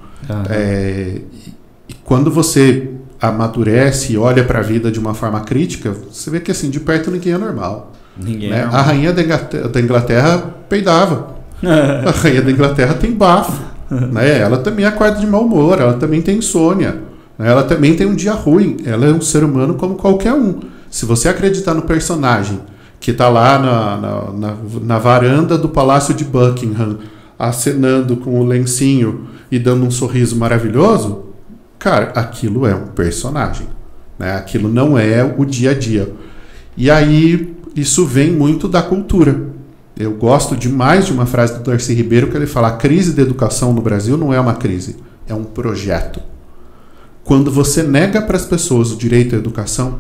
E quando você amadurece e olha para a vida de uma forma crítica, você vê que assim, de perto ninguém é normal. Ninguém né? A rainha da Inglaterra peidava. A rainha da Inglaterra tem bafo. Né? Ela também acorda de mau humor, ela também tem insônia. Né? Ela também tem um dia ruim. Ela é um ser humano como qualquer um. Se você acreditar no personagem que está lá na varanda do Palácio de Buckingham, acenando com o lencinho e dando um sorriso maravilhoso, cara, aquilo é um personagem, né? Aquilo não é o dia a dia. E aí, isso vem muito da cultura. Eu gosto demais de uma frase do Darcy Ribeiro que ele fala: a crise da educação no Brasil não é uma crise, é um projeto. Quando você nega para as pessoas o direito à educação,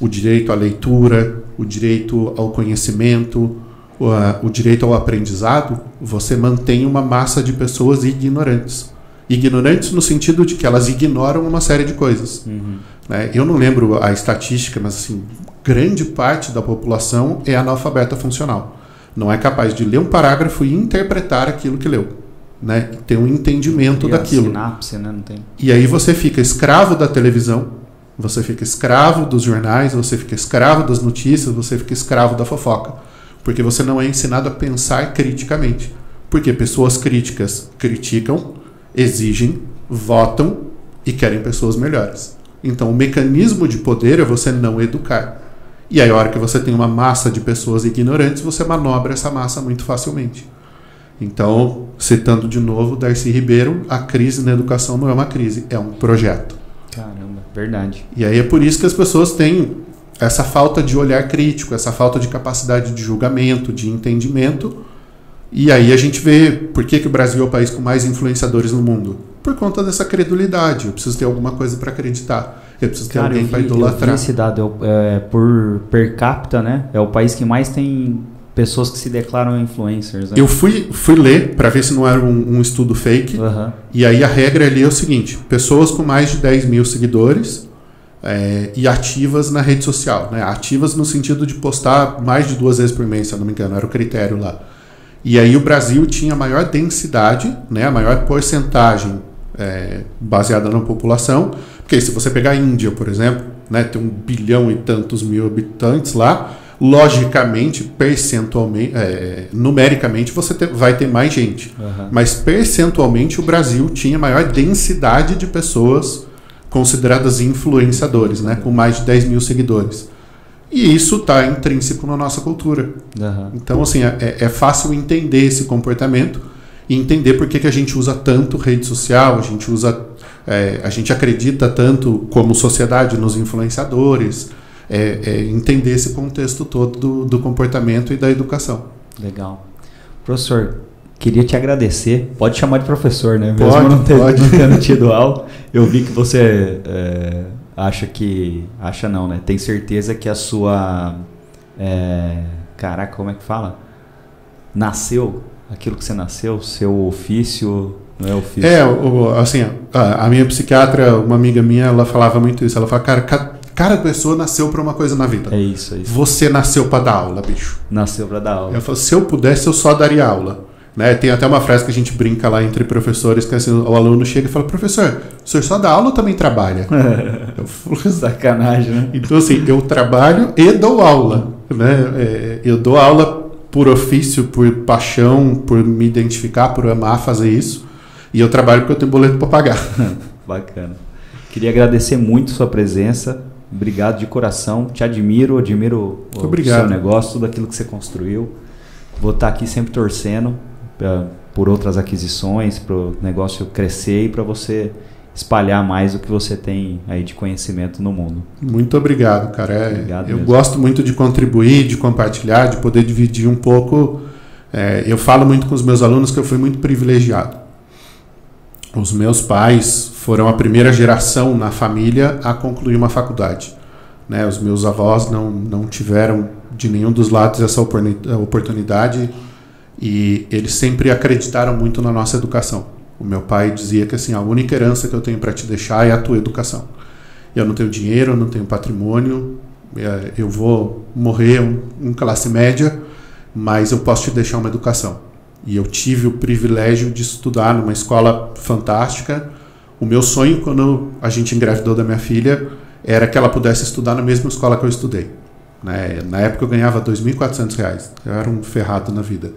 o direito à leitura, o direito ao conhecimento, o direito ao aprendizado, você mantém uma massa de pessoas ignorantes. Ignorantes no sentido de que elas ignoram uma série de coisas. Né? Eu não lembro a estatística, mas assim, grande parte da população é analfabeta funcional. Não é capaz de ler um parágrafo e interpretar aquilo que leu. né? Ter um entendimento daquilo. Sinapse, né? Não tem... E aí você fica escravo da televisão, você fica escravo dos jornais, você fica escravo das notícias, você fica escravo da fofoca. Porque você não é ensinado a pensar criticamente. Porque pessoas críticas criticam, exigem, votam e querem pessoas melhores. Então o mecanismo de poder é você não educar. E aí a hora que você tem uma massa de pessoas ignorantes, você manobra essa massa muito facilmente. Então, citando de novo Darcy Ribeiro, a crise na educação não é uma crise, é um projeto. Caramba, verdade. E aí é por isso que as pessoas têm essa falta de olhar crítico, essa falta de capacidade de julgamento, de entendimento. E aí a gente vê por que o Brasil é o país com mais influenciadores no mundo. Por conta dessa credulidade. Eu preciso ter alguma coisa para acreditar. Eu preciso ter alguém para idolatrar. Eu vi esse dado, por per capita, né? É o país que mais tem pessoas que se declaram influencers. Né? Eu fui ler para ver se não era um estudo fake. E aí a regra ali é o seguinte: pessoas com mais de 10 mil seguidores e ativas na rede social. Né? Ativas no sentido de postar mais de 2 vezes por mês, se eu não me engano. Era o critério lá. E aí o Brasil tinha a maior densidade, né? A maior porcentagem baseada na população. Porque se você pegar a Índia, por exemplo, né, tem 1 bilhão e tantos mil habitantes lá, logicamente, percentualmente, numericamente, você vai ter mais gente. Mas percentualmente o Brasil tinha a maior densidade de pessoas consideradas influenciadores, né, com mais de 10 mil seguidores. E isso está intrínseco na nossa cultura. Então, assim, é fácil entender esse comportamento e entender por que a gente usa tanto rede social, a gente acredita tanto como sociedade nos influenciadores, entender esse contexto todo do comportamento e da educação. Legal. Professor, queria te agradecer. Pode chamar de professor, né? Mesmo pode, não tendo tido aula. Eu vi que você acha não, né? Tem certeza que a sua... caraca, como é que fala? Nasceu, aquilo que você nasceu, seu ofício... Não é ofício. Assim, a minha psiquiatra, uma amiga minha, ela falava muito isso. Ela fala, cada pessoa nasceu para uma coisa na vida. É isso. Você nasceu para dar aula, bicho. Nasceu para dar aula. Eu falo, se eu pudesse, eu só daria aula. Né? Tem até uma frase que a gente brinca lá entre professores, que assim, o aluno chega e fala, professor, o senhor só dá aula ou também trabalha? Eu falo, sacanagem, né? Então, assim, eu trabalho e dou aula. Né? Eu dou aula por ofício, por paixão, por me identificar, por amar fazer isso. E eu trabalho porque eu tenho boleto para pagar. Bacana. Queria agradecer muito sua presença. Obrigado de coração. Te admiro o seu negócio, tudo aquilo que você construiu. Vou estar aqui sempre torcendo por outras aquisições, para o negócio crescer e para você espalhar mais o que você tem aí de conhecimento no mundo. Muito obrigado, cara. Obrigado eu mesmo. Gosto muito de contribuir, de compartilhar, de poder dividir um pouco. Eu falo muito com os meus alunos que eu fui muito privilegiado. Os meus pais foram a primeira geração na família a concluir uma faculdade. Né? Os meus avós não tiveram de nenhum dos lados essa oportunidade e eles sempre acreditaram muito na nossa educação. O meu pai dizia que assim, a única herança que eu tenho para te deixar é a tua educação. Eu não tenho dinheiro, eu não tenho patrimônio, eu vou morrer em classe média, mas eu posso te deixar uma educação. E eu tive o privilégio de estudar numa escola fantástica. O meu sonho, quando a gente engravidou da minha filha, era que ela pudesse estudar na mesma escola que eu estudei. Né? Na época eu ganhava R$ 2.400. Eu era um ferrado na vida.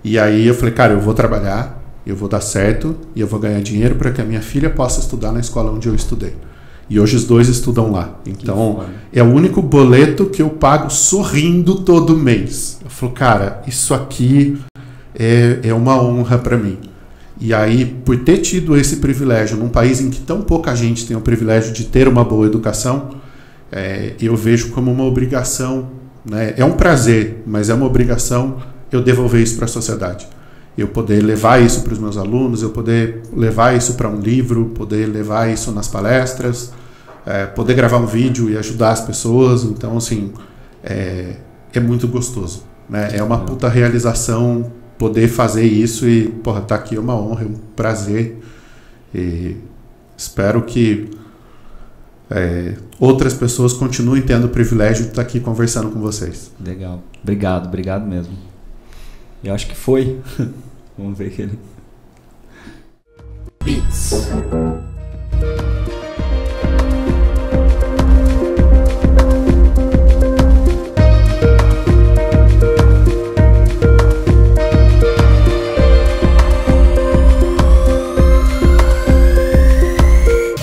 E aí eu falei, cara, eu vou trabalhar, eu vou dar certo e eu vou ganhar dinheiro para que a minha filha possa estudar na escola onde eu estudei. E hoje os dois estudam lá. Então, é o único boleto que eu pago sorrindo todo mês. Eu falo, cara, isso aqui... É uma honra para mim. E aí, por ter tido esse privilégio num país em que tão pouca gente tem o privilégio de ter uma boa educação, eu vejo como uma obrigação, né? É um prazer, mas é uma obrigação eu devolver isso para a sociedade. Eu poder levar isso para os meus alunos, eu poder levar isso para um livro, poder levar isso nas palestras, poder gravar um vídeo e ajudar as pessoas. Então, assim, é muito gostoso. Né? É uma puta realização poder fazer isso e, porra, tá aqui é uma honra, é um prazer e espero que outras pessoas continuem tendo o privilégio de estar aqui conversando com vocês. Legal. Obrigado mesmo. Eu acho que foi. Vamos ver que ele... Beats.